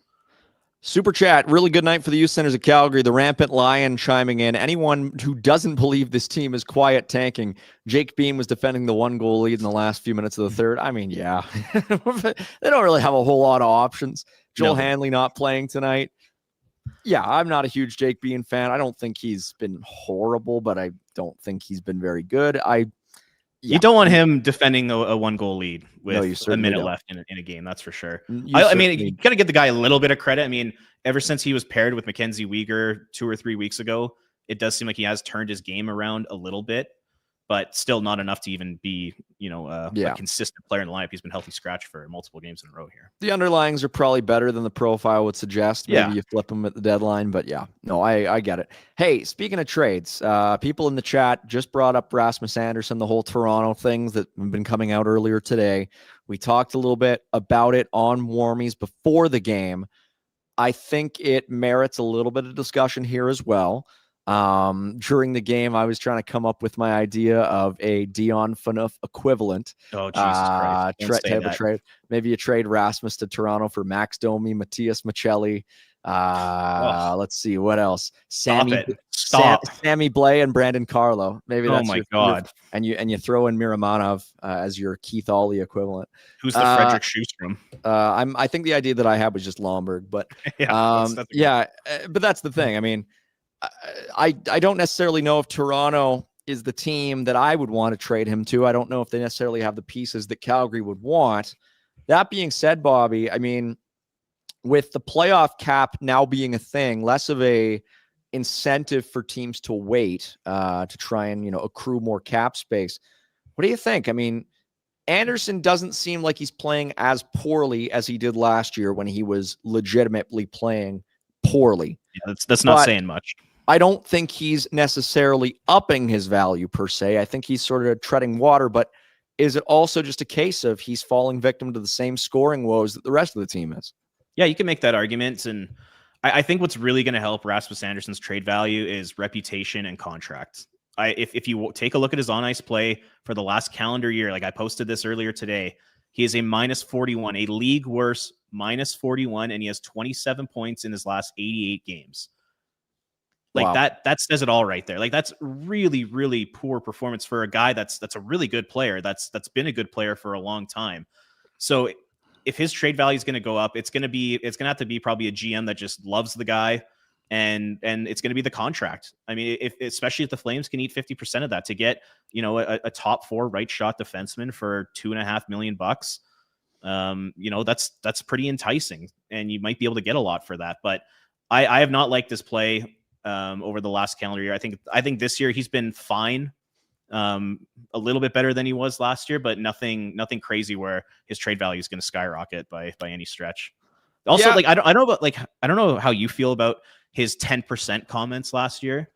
Super chat. Really good night for the youth centers of Calgary. The Rampant Lion chiming in. Anyone who doesn't believe this team is quiet tanking. Jake Beam was defending the 1-goal lead in the last few minutes of the third. I mean, yeah, they don't really have a whole lot of options. Joel Hanley not playing tonight. Yeah, I'm not a huge Jake Bean fan. I don't think he's been horrible, but I don't think he's been very good. You don't want him defending a 1-goal lead with a minute left in a game. That's for sure. I mean, you got to give the guy a little bit of credit. I mean, ever since he was paired with Mackenzie Weegar 2 or 3 weeks ago, it does seem like he has turned his game around a little bit, but still not enough to even be, a consistent player in the lineup. He's been healthy scratch for multiple games in a row here. The underlyings are probably better than the profile would suggest. Maybe you flip them at the deadline, but yeah, no, I get it. Hey, speaking of trades, people in the chat just brought up Rasmus Andersson, the whole Toronto things that have been coming out earlier today. We talked a little bit about it on Warmies before the game. I think it merits a little bit of discussion here as well. During the game, I was trying to come up with my idea of a Dion Phaneuf equivalent. Oh, Jesus Christ. Trade. Maybe you trade Rasmus to Toronto for Max Domi, Matthias Michelli. Let's see what else. Sammy Blais and Brandon Carlo. Maybe that's God. And you throw in Miramanov as your Keith Ollie equivalent. Who's the Frederick Schustrom? I think the idea that I had was just Lomberg, but but that's the thing. I mean, I don't necessarily know if Toronto is the team that I would want to trade him to. I don't know if they necessarily have the pieces that Calgary would want. That being said, Bobby, I mean, with the playoff cap now being a thing, less of a incentive for teams to wait to try and, accrue more cap space. What do you think? I mean, Andersson doesn't seem like he's playing as poorly as he did last year when he was legitimately playing poorly. Yeah, that's not saying much. I don't think he's necessarily upping his value per se. I think he's sort of treading water, but is it also just a case of he's falling victim to the same scoring woes that the rest of the team is? Yeah, you can make that argument. And I think what's really going to help Rasmus Andersson's trade value is reputation and contract. If you take a look at his on-ice play for the last calendar year, like I posted this earlier today, he is a -41, a league worse -41, and he has 27 points in his last 88 games. Like that says it all right there. Like that's really, really poor performance for a guy that's a really good player. That's been a good player for a long time. So if his trade value is going to go up, it's going to have to be probably a GM that just loves the guy, and it's going to be the contract. I mean, especially if the Flames can eat 50% of that to get, a top 4 right shot defenseman for $2.5 million bucks. That's pretty enticing, and you might be able to get a lot for that. But I have not liked this play over the last calendar year. I think this year he's been fine, a little bit better than he was last year, but nothing crazy where his trade value is going to skyrocket by any stretch. Also, I don't know how you feel about his 10% comments last year.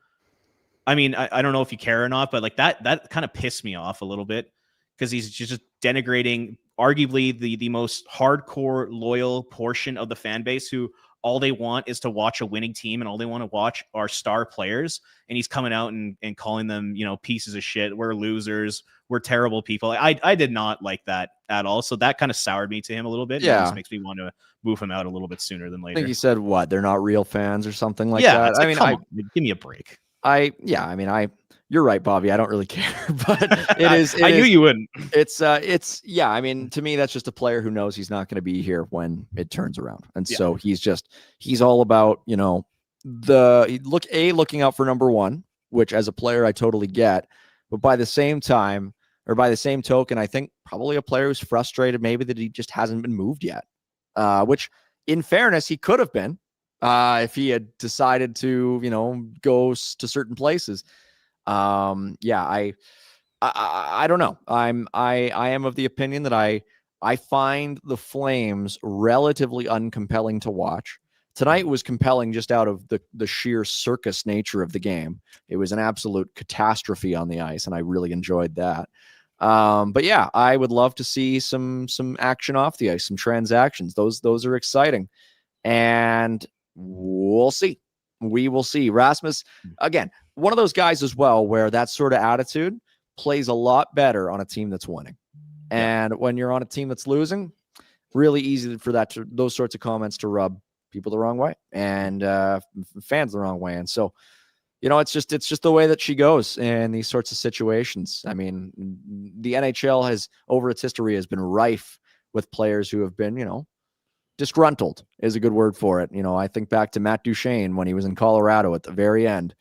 I mean, I don't know if you care or not, but like that kind of pissed me off a little bit because he's just denigrating arguably the most hardcore loyal portion of the fan base who all they want is to watch a winning team and all they want to watch are star players. And he's coming out and calling them, pieces of shit. We're losers. We're terrible people. I did not like that at all. So that kind of soured me to him a little bit. Yeah. It just makes me want to move him out a little bit sooner than later. I think he said they're not real fans or something like that. I mean, give me a break. You're right, Bobby. I don't really care, but it is. I knew you wouldn't. I mean, to me, that's just a player who knows he's not going to be here when it turns around. And so he's all about, looking out for number one, which as a player, I totally get. But by the same time, or by the same token, I think probably a player who's frustrated maybe that he just hasn't been moved yet, which in fairness, he could have been. if he had decided to, go to certain places. I don't know. I am of the opinion that I find the Flames relatively uncompelling to watch. Tonight was compelling just out of the sheer circus nature of the game. It was an absolute catastrophe on the ice, and I really enjoyed that. But yeah, I would love to see some action off the ice, some transactions. Those are exciting, and we'll see. We will see. Rasmus, again, one of those guys as well, where that sort of attitude plays a lot better on a team that's winning. And when you're on a team that's losing, really easy for those sorts of comments to rub people the wrong way and fans the wrong way. And so, it's just the way that she goes in these sorts of situations. I mean, the NHL has, over its history, has been rife with players who have been, disgruntled is a good word for it. I think back to Matt Duchene when he was in Colorado at the very end,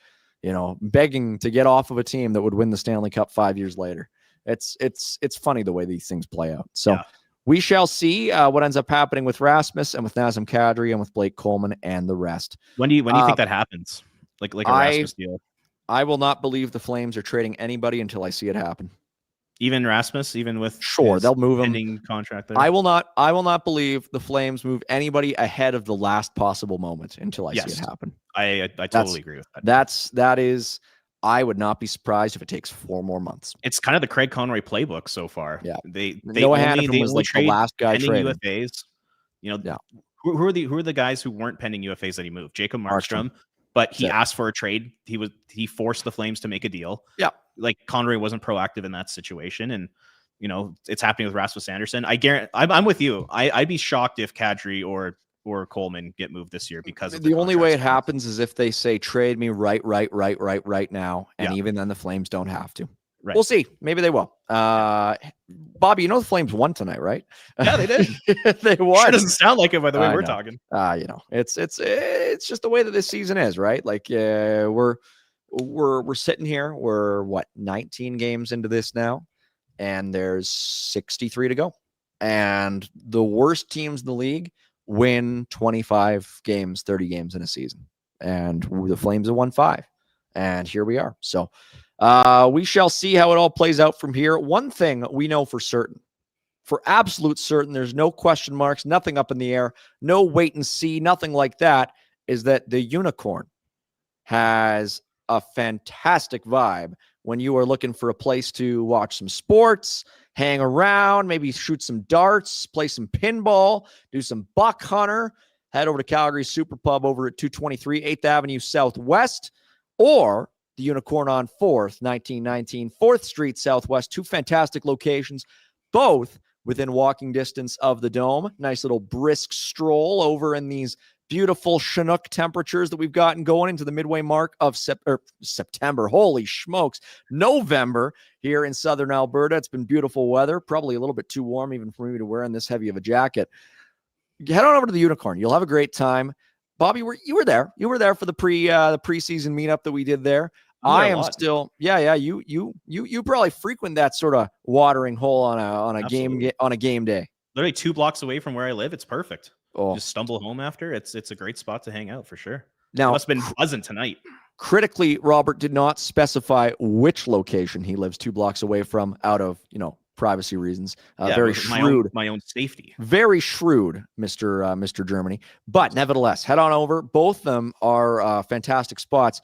begging to get off of a team that would win the Stanley Cup 5 years later. It's funny the way these things play out. So we shall see what ends up happening with Rasmus and with Nazem Kadri and with Blake Coleman and the rest. When do you think that happens? Like a Rasmus deal? I will not believe the Flames are trading anybody until I see it happen. Even Rasmus, even with they'll move him. Contract there. I will not believe the Flames move anybody ahead of the last possible moment until I see it happen. I totally agree with that. That is. I would not be surprised if it takes 4 more months. It's kind of the Craig Conroy playbook so far. Yeah, they Noah Hanifin was like the last guy traded. UFAs. Who are the guys who weren't pending UFAs that he moved? Jacob Markstrom. But he asked for a trade. He forced the Flames to make a deal. Yeah. Like Conroy wasn't proactive in that situation. And, it's happening with Rasmus Andersson. I'm with you. I'd be shocked if Kadri or Coleman get moved this year because of the only way it happens is if they say trade me right now. And even then the Flames don't have to. Right. We'll see. Maybe they will. Bobby, the Flames won tonight, right? Yeah, they did. They won. Sure doesn't sound like it by the way we're talking. It's just the way that this season is, right? Like, we're sitting here. We're 19 games into this now, and there's 63 to go. And the worst teams in the league win 25 games, 30 games in a season. And the Flames have won 5. And here we are. So we shall see how it all plays out from here. One thing we know for certain, for absolute certain, there's no question marks, nothing up in the air, no wait and see, nothing like that, is that the Unicorn has a fantastic vibe when you are looking for a place to watch some sports, hang around, maybe shoot some darts, play some pinball, do some buck hunter, head over to Calgary Super Pub over at 223 8th Avenue Southwest, or the Unicorn on 4th, 1919 4th Street Southwest. 2 fantastic locations, both within walking distance of the Dome. Nice little brisk stroll over in these beautiful Chinook temperatures that we've gotten going into the midway mark of September. Holy smokes. November here in southern Alberta. It's been beautiful weather, probably a little bit too warm even for me to wear in this heavy of a jacket. Head on over to the Unicorn. You'll have a great time. Bobby, you were there. You were there for the preseason meetup that we did there. I am still, you probably frequent that sort of watering hole on a game day. Literally 2 blocks away from where I live. It's perfect. Just stumble home after. It's a great spot to hang out for sure. Now, it must have been buzzing tonight. Critically, Robert did not specify which location he lives 2 blocks away from out of, privacy reasons. Very shrewd. My own safety. Very shrewd, Mr. Germany. But nevertheless, head on over. Both of them are fantastic spots.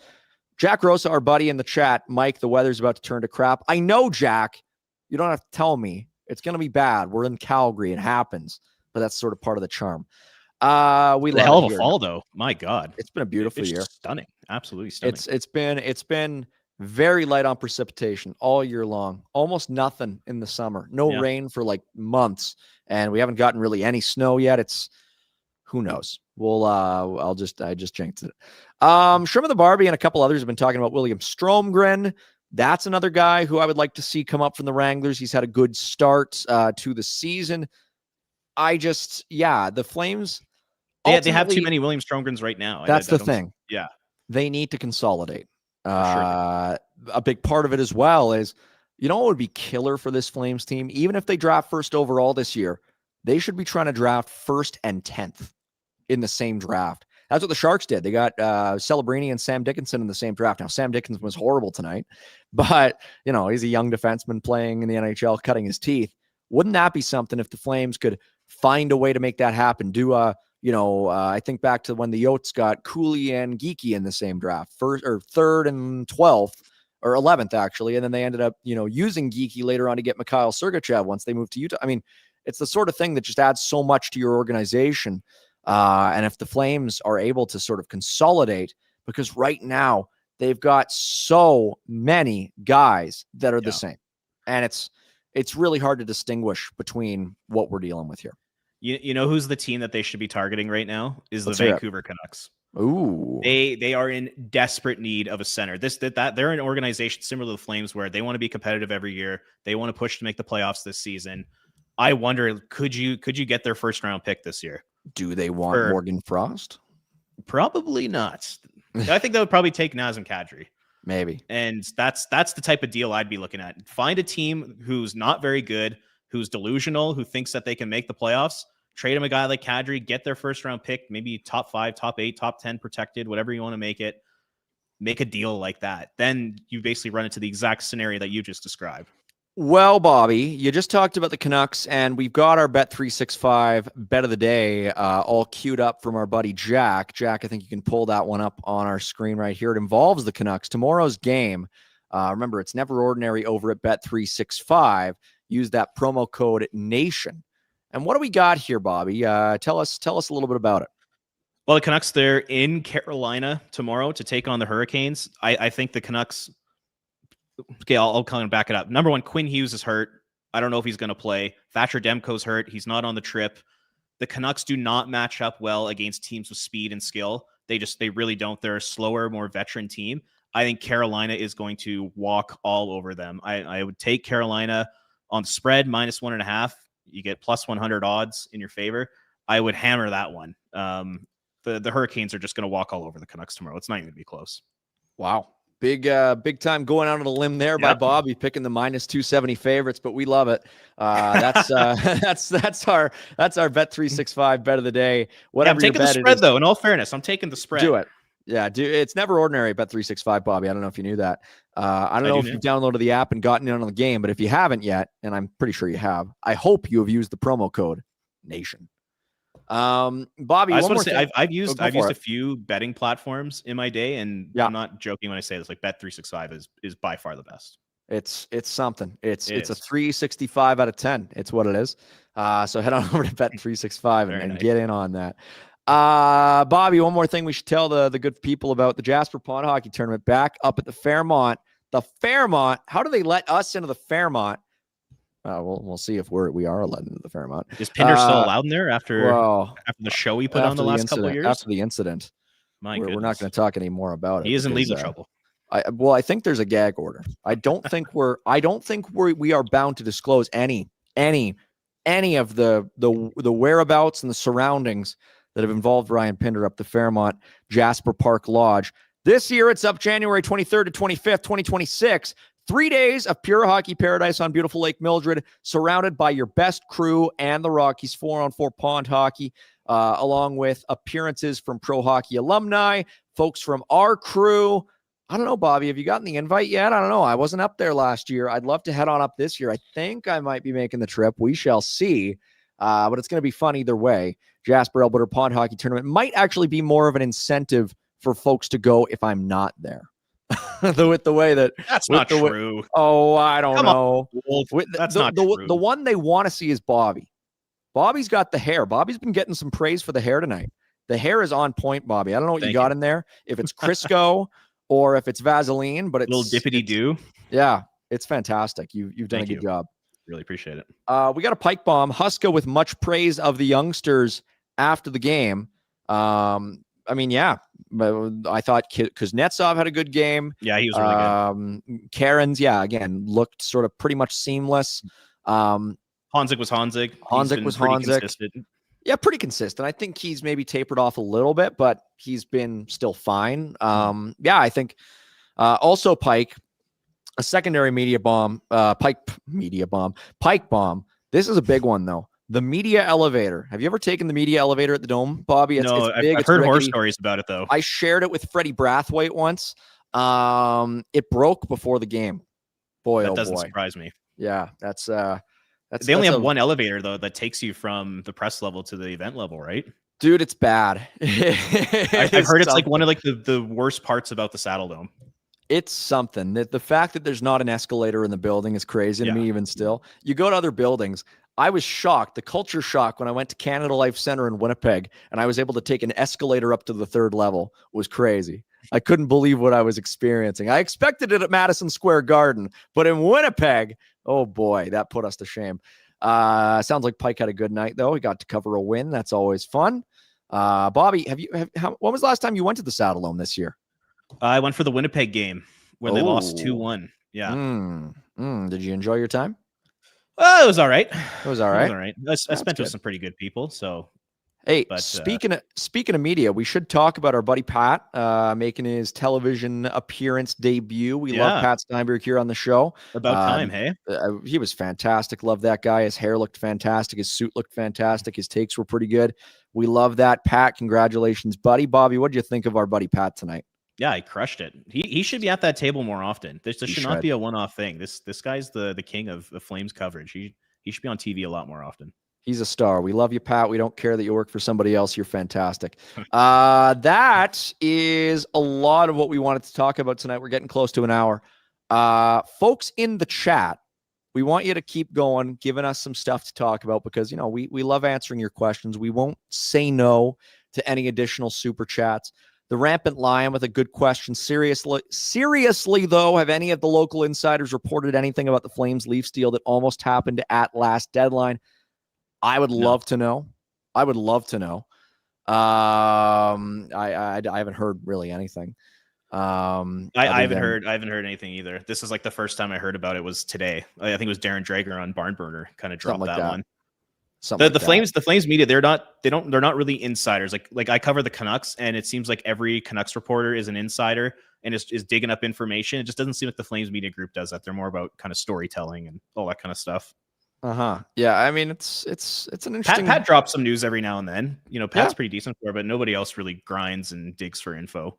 Jack Rosa, our buddy in the chat, Mike, the weather's about to turn to crap. I know, Jack. You don't have to tell me. It's going to be bad. We're in Calgary. It happens. But that's sort of part of the charm. We love hell of a fall, though. My God. It's been a beautiful year. Stunning. Absolutely stunning. It's been very light on precipitation all year long. Almost nothing in the summer. No rain for like months. And we haven't gotten really any snow yet. It's who knows? We'll I just jinxed it. Shrimp of the Barbie and a couple others have been talking about William Stromgren. That's another guy who I would like to see come up from the Wranglers. He's had a good start to the season. The Flames. They have too many William Stromgrens right now. That's the thing. Yeah. They need to consolidate. Sure. A big part of it as well is, what would be killer for this Flames team? Even if they draft first overall this year, they should be trying to draft 1st and 10th in the same draft. That's what the Sharks did. They got Celebrini and Sam Dickinson in the same draft. Now, Sam Dickinson was horrible tonight, but, he's a young defenseman playing in the NHL, cutting his teeth. Wouldn't that be something if the Flames could find a way to make that happen? I think back to when the Yotes got Cooley and Geeky in the same draft, third and 12th. Or 11th, actually. And then they ended up, using Geeky later on to get Mikhail Sergachev once they moved to Utah. I mean, it's the sort of thing that just adds so much to your organization. And if the Flames are able to sort of consolidate, because right now they've got so many guys that are the same. And it's really hard to distinguish between what we're dealing with here. You know who's the team that they should be targeting right now is the Vancouver Canucks. Ooh, they are in desperate need of a center. They're an organization similar to the Flames where they want to be competitive every year. They want to push to make the playoffs this season. I wonder, could you get their first round pick this year? Do they want Morgan Frost? Probably not. I think that would probably take Nazem Kadri. Maybe. And that's the type of deal I'd be looking at. Find a team who's not very good, who's delusional, who thinks that they can make the playoffs. Trade him a guy like Kadri, get their first round pick, maybe top 5, top 8, top 10 protected, whatever you want to make it. Make a deal like that. Then you basically run into the exact scenario that you just described. Well, Bobby, you just talked about the Canucks, and we've got our Bet365 bet of the day all queued up from our buddy Jack. Jack, I think you can pull that one up on our screen right here. It involves the Canucks. Tomorrow's game, remember, it's never ordinary over at Bet365. Use that promo code NATION. And what do we got here, Bobby? Tell us a little bit about it. Well, the Canucks, they're in Carolina tomorrow to take on the Hurricanes. I think the Canucks... Okay, I'll kind of back it up. Number one, Quinn Hughes is hurt. I don't know if he's going to play. Thatcher Demko's hurt. He's not on the trip. The Canucks do not match up well against teams with speed and skill. They really don't. They're a slower, more veteran team. I think Carolina is going to walk all over them. I would take Carolina on the spread, -1.5. You get plus 100 odds in your favor. I would hammer that one. The Hurricanes are just going to walk all over the Canucks tomorrow. It's not even going to be close. Wow. Big time going out on a limb there by Bobby, picking the -270 favorites, but we love it. That's our Bet365 bet of the day. Whatever I'm taking the spread though. In all fairness, I'm taking the spread. Do it. Yeah, it's never ordinary Bet365, Bobby. I don't know if you knew that. I don't know if you've downloaded the app and gotten in on the game, but if you haven't yet, and I'm pretty sure you have, I hope you have used the promo code NATION. Bobby, I just want to say I've used a few betting platforms in my day, and I'm not joking when I say this. Like Bet365 is by far the best. It's something. It's a 365 out of 10. It's what it is. So head on over to Bet365 and get in on that. Bobby, one more thing we should tell the good people about: the Jasper Pond Hockey Tournament back up at the Fairmont. The Fairmont. How do they let us into the Fairmont? We'll see if we are allowed into the Fairmont. Is Pinder still allowed in there after the show he put on the last couple of years? After the incident, we're not going to talk any more about it. He is in legal trouble. I think there's a gag order. I don't think we are bound to disclose any of the whereabouts and the surroundings that have involved Ryan Pinder up the Fairmont Jasper Park Lodge. This year, it's up January 23rd to 25th, 2026. 3 days of pure hockey paradise on beautiful Lake Mildred, surrounded by your best crew and the Rockies 4-on-4 pond hockey, along with appearances from pro hockey alumni, folks from our crew. I don't know, Bobby, have you gotten the invite yet? I don't know. I wasn't up there last year. I'd love to head on up this year. I think I might be making the trip. We shall see. But it's going to be fun either way. Jasper Alberta Pond Hockey Tournament might actually be more of an incentive for folks to go if I'm not there. With the way that's not true. I don't know. That's not true. The one they want to see is Bobby. Bobby's got the hair. Bobby's been getting some praise for the hair tonight. The hair is on point, Bobby. I don't know what you got in there. If it's Crisco or if it's Vaseline, but it's little dippity do. Yeah, it's fantastic. You've done a good job. Really appreciate it. We got a pike bomb. Huska with much praise of the youngsters after the game. I thought Kuznetsov had a good game. Yeah, he was really good. Karen's, again, looked sort of pretty much seamless. Honzek was Honzek. Consistent. Yeah, pretty consistent. I think he's maybe tapered off a little bit, but he's been still fine. I think also Pike, a secondary pike bomb. This is a big one, though. The media elevator. Have you ever taken the media elevator at the Dome, Bobby? It's big. I've heard horror stories about it, though. I shared it with Freddie Brathwaite once. It broke before the game. Boy, that doesn't surprise me. Yeah, that's they only have one elevator, though, that takes you from the press level to the event level, right? Dude, it's bad. I've heard it's like one of the worst parts about the Saddle Dome. It's something that the fact that there's not an escalator in the building is crazy to me, even still. You go to other buildings. I was shocked, the culture shock when I went to Canada Life Center in Winnipeg and I was able to take an escalator up to the 3rd level was crazy. I couldn't believe what I was experiencing. I expected it at Madison Square Garden, but in Winnipeg, oh boy, that put us to shame. Sounds like Pike had a good night, though. He got to cover a win. That's always fun. Bobby, when was the last time you went to the Saddle Dome this year? I went for the Winnipeg game when they lost 2-1. Yeah. Did you enjoy your time? It was all right. It was all right. I spent with some pretty good people. So, hey, speaking of media, we should talk about our buddy Pat making his television appearance debut. We love Pat Steinberg here on the show. About time, hey? He was fantastic. Love that guy. His hair looked fantastic. His suit looked fantastic. His takes were pretty good. We love that, Pat. Congratulations, buddy. Bobby, what did you think of our buddy Pat tonight? Yeah, he crushed it. He should be at that table more often. This should not be a one-off thing. This guy's the king of Flames coverage. He should be on TV a lot more often. He's a star. We love you, Pat. We don't care that you work for somebody else. You're fantastic. That is a lot of what we wanted to talk about tonight. We're getting close to an hour. Folks in the chat, we want you to keep going, giving us some stuff to talk about because, we love answering your questions. We won't say no to any additional super chats. The Rampant Lion with a good question. Seriously, though, have any of the local insiders reported anything about the Flames Leafs deal that almost happened at last deadline? I would love to know. I haven't heard really anything. I haven't heard anything either. This is like the first time I heard about it was today. I think it was Darren Drager on Barnburner kind of dropped that one. The Flames media, they're not really insiders. Like I cover the Canucks, and it seems like every Canucks reporter is an insider and is digging up information. It just doesn't seem like the Flames media group does that. They're more about kind of storytelling and all that kind of stuff. Yeah, I mean it's an interesting. Pat drops some news every now and then. Pat's pretty decent for it, but nobody else really grinds and digs for info.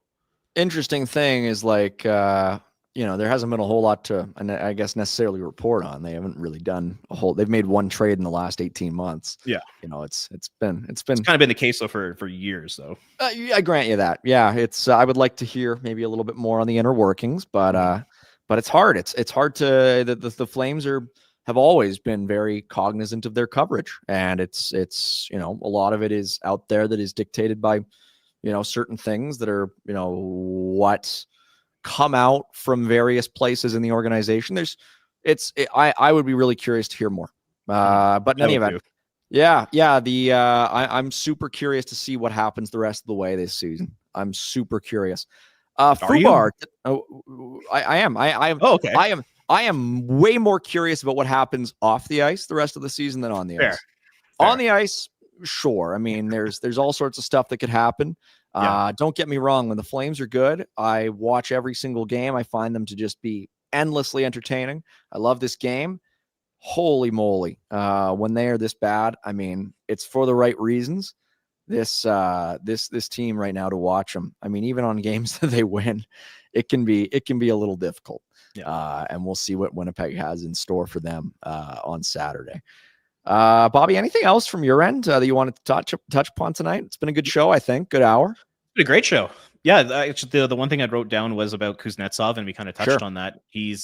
Interesting thing is there hasn't been a whole lot to, I guess, necessarily report on. They haven't really done they've made one trade in the last 18 months. Yeah. It's kind of been the case though for years though. I grant you that. Yeah. I would like to hear maybe a little bit more on the inner workings, but it's hard. It's hard to, the Flames have always been very cognizant of their coverage, and it's a lot of it is out there that is dictated by, certain things that are, what come out from various places in the organization. I would be really curious to hear more. But in any event, I'm super curious to see what happens the rest of the way this season. I'm super curious. Fubar, I am. Okay. I am way more curious about what happens off the ice the rest of the season than on the ice. Fair. On the ice, sure. I mean, there's all sorts of stuff that could happen. Don't get me wrong. When the Flames are good, I watch every single game. I find them to just be endlessly entertaining. I love this game. Holy moly. When they are this bad, I mean, it's for the right reasons. This team right now, to watch them, I mean, even on games that they win, it can be a little difficult. And we'll see what Winnipeg has in store for them on Saturday. Bobby, anything else from your end that you wanted to touch upon tonight? It's been a good show, I think. Good hour. It's been a great show. Yeah, actually, the one thing I wrote down was about Kuznetsov, and we kind of touched on that. He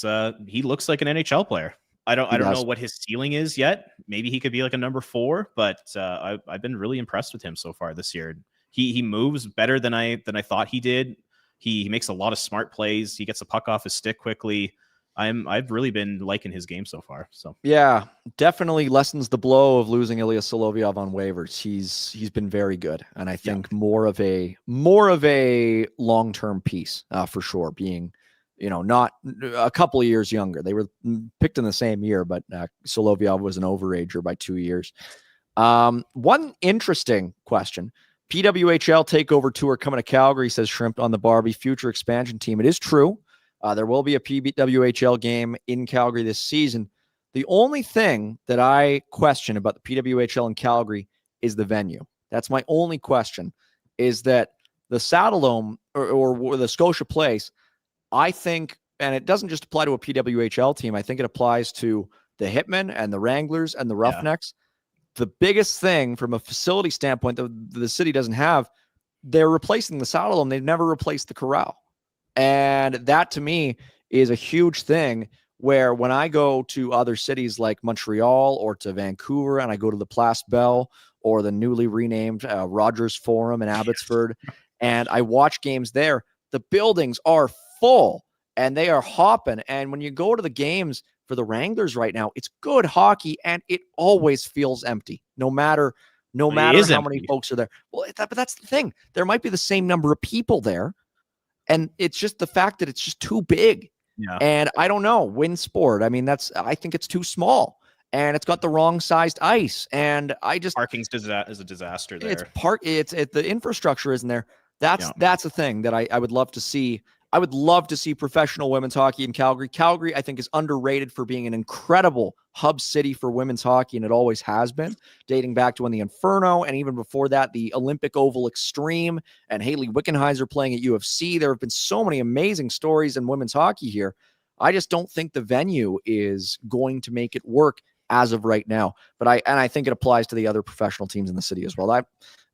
looks like an NHL player. I don't know what his ceiling is yet. Maybe he could be like a number 4, but I've been really impressed with him so far this year. He moves better than I thought he did. He makes a lot of smart plays. He gets the puck off his stick quickly. I've really been liking his game so far. So yeah, definitely lessens the blow of losing Ilya Solovyov on waivers. He's been very good, and I think more of a long-term piece for sure. Being not a couple of years younger. They were picked in the same year, but Solovyov was an overager by 2 years. One interesting question. PWHL takeover tour coming to Calgary, says Shrimp on the Barbie future expansion team. It is true. There will be a PWHL game in Calgary this season. The only thing that I question about the PWHL in Calgary is the venue. That's my only question, is that the Saddledome or the Scotia Place, I think, and it doesn't just apply to a PWHL team, I think it applies to the Hitmen and the Wranglers and the Roughnecks. The biggest thing from a facility standpoint that the city doesn't have, they're replacing the Saddledome. They've never replaced the Corral. And that to me is a huge thing, where when I go to other cities like Montreal or to Vancouver, and I go to the Place Bell or the newly renamed Rogers Forum in Abbotsford, and I watch games there, the buildings are full and they are hopping. And when you go to the games for the Wranglers right now, it's good hockey and it always feels empty, no matter how many folks are there. Well, but that's the thing. There might be the same number of people there, and it's just the fact that it's just too big. Yeah. And I don't know, WinSport, I mean, I think it's too small, and it's got the wrong sized ice. And parking's is a disaster there. It's the infrastructure isn't there. That's a thing that I would love to see. I would love to see professional women's hockey in Calgary. Calgary, I think, is underrated for being an incredible hub city for women's hockey, and it always has been, dating back to when the Inferno, and even before that, the Olympic Oval Extreme, and Haley Wickenheiser playing at UFC. There have been so many amazing stories in women's hockey here. I just don't think the venue is going to make it work as of right now. But I think it applies to the other professional teams in the city as well.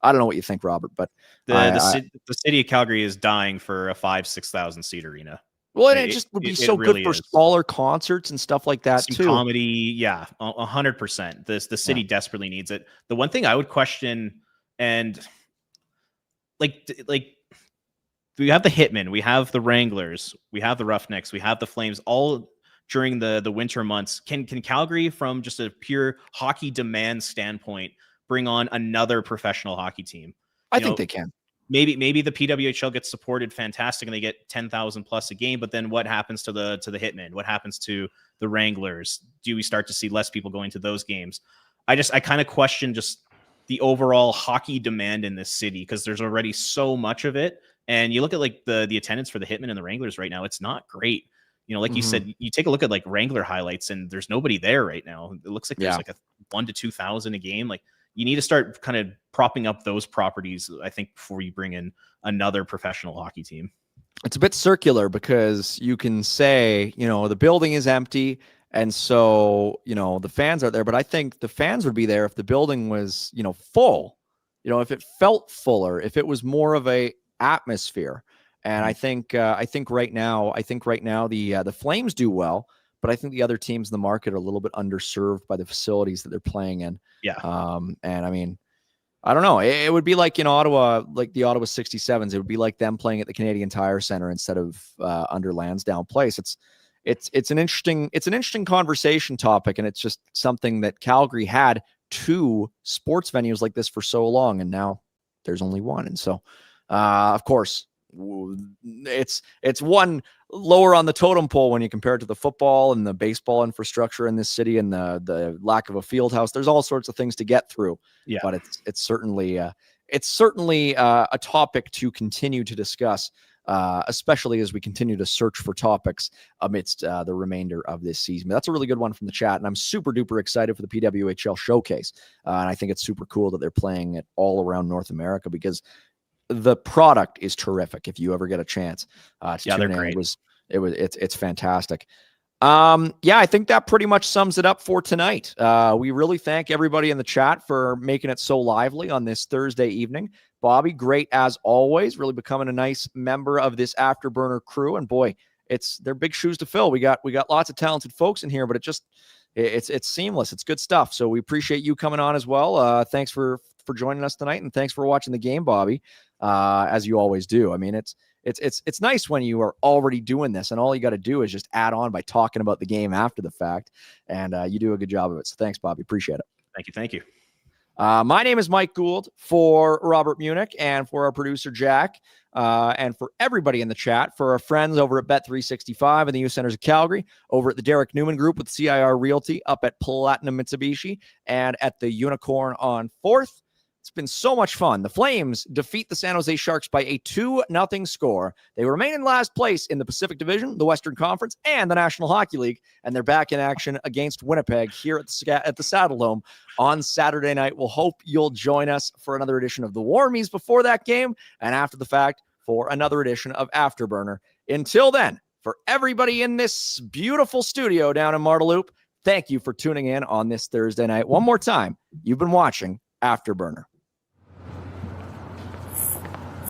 I don't know what you think, Robert, but the city of Calgary is dying for a 5,000-6,000 seat arena. Well, and it just would be so good for smaller concerts and stuff like that, too. Comedy, 100%. The city desperately needs it. The one thing I would question, and like we have the Hitmen, we have the Wranglers, we have the Roughnecks, we have the Flames, all during the winter months. Can Calgary, from just a pure hockey demand standpoint, bring on another professional hockey team? I think they can. Maybe the PWHL gets supported fantastic and they get 10,000 plus a game, but then what happens to the Hitmen? What happens to the Wranglers? Do we start to see less people going to those games? I kind of question just the overall hockey demand in this city, because there's already so much of it. And you look at like the attendance for the Hitmen and the Wranglers right now, it's not great. Like you said, you take a look at like Wrangler highlights and there's nobody there right now. It looks like there's like a 1,000 to 2,000 a game. Like, you need to start kind of propping up those properties, I think, before you bring in another professional hockey team. It's a bit circular, because you can say, the building is empty, and so, the fans are there. But I think the fans would be there if the building was, full, if it felt fuller, if it was more of a atmosphere. And I think right now the Flames do well, but I think the other teams in the market are a little bit underserved by the facilities that they're playing in. Yeah. And I mean, I don't know. It would be like in Ottawa, like the Ottawa 67s. It would be like them playing at the Canadian Tire Center instead of under Lansdowne Place. It's an interesting conversation topic, and it's just something that Calgary had two sports venues like this for so long, and now there's only one. And so, of course, it's one lower on the totem pole when you compare it to the football and the baseball infrastructure in this city and the lack of a field house. There's all sorts of things to get through. Yeah, but it's certainly a topic to continue to discuss, especially as we continue to search for topics amidst the remainder of this season. But that's a really good one from the chat, and I'm super duper excited for the PWHL showcase. And I think it's super cool that they're playing it all around North America, because the product is terrific. If you ever get a chance to tune they're in, great. It's fantastic. I think that pretty much sums it up for tonight. We really thank everybody in the chat for making it so lively on this Thursday evening. Bobby, great as always, really becoming a nice member of this Afterburner crew. And boy, they're big shoes to fill. We got lots of talented folks in here, but it's seamless. It's good stuff. So we appreciate you coming on as well. Thanks for joining us tonight, and thanks for watching the game, Bobby, as you always do. I mean, it's nice when you are already doing this, and all you got to do is just add on by talking about the game after the fact, and you do a good job of it. So thanks, Bobby. Appreciate it. Thank you. My name is Mike Gould, for Robert Munich, and for our producer, Jack, and for everybody in the chat, for our friends over at Bet365 and the Youth Centers of Calgary, over at the Derek Newman Group with CIR Realty, up at Platinum Mitsubishi, and at the Unicorn on 4th. It's been so much fun. The Flames defeat the San Jose Sharks by a 2-0 score. They remain in last place in the Pacific Division, the Western Conference, and the National Hockey League, and they're back in action against Winnipeg here at the Saddle Dome on Saturday night. We'll hope you'll join us for another edition of the Warmies before that game, and after the fact for another edition of Afterburner. Until then, for everybody in this beautiful studio down in Marteloup, thank you for tuning in on this Thursday night. One more time, you've been watching Afterburner.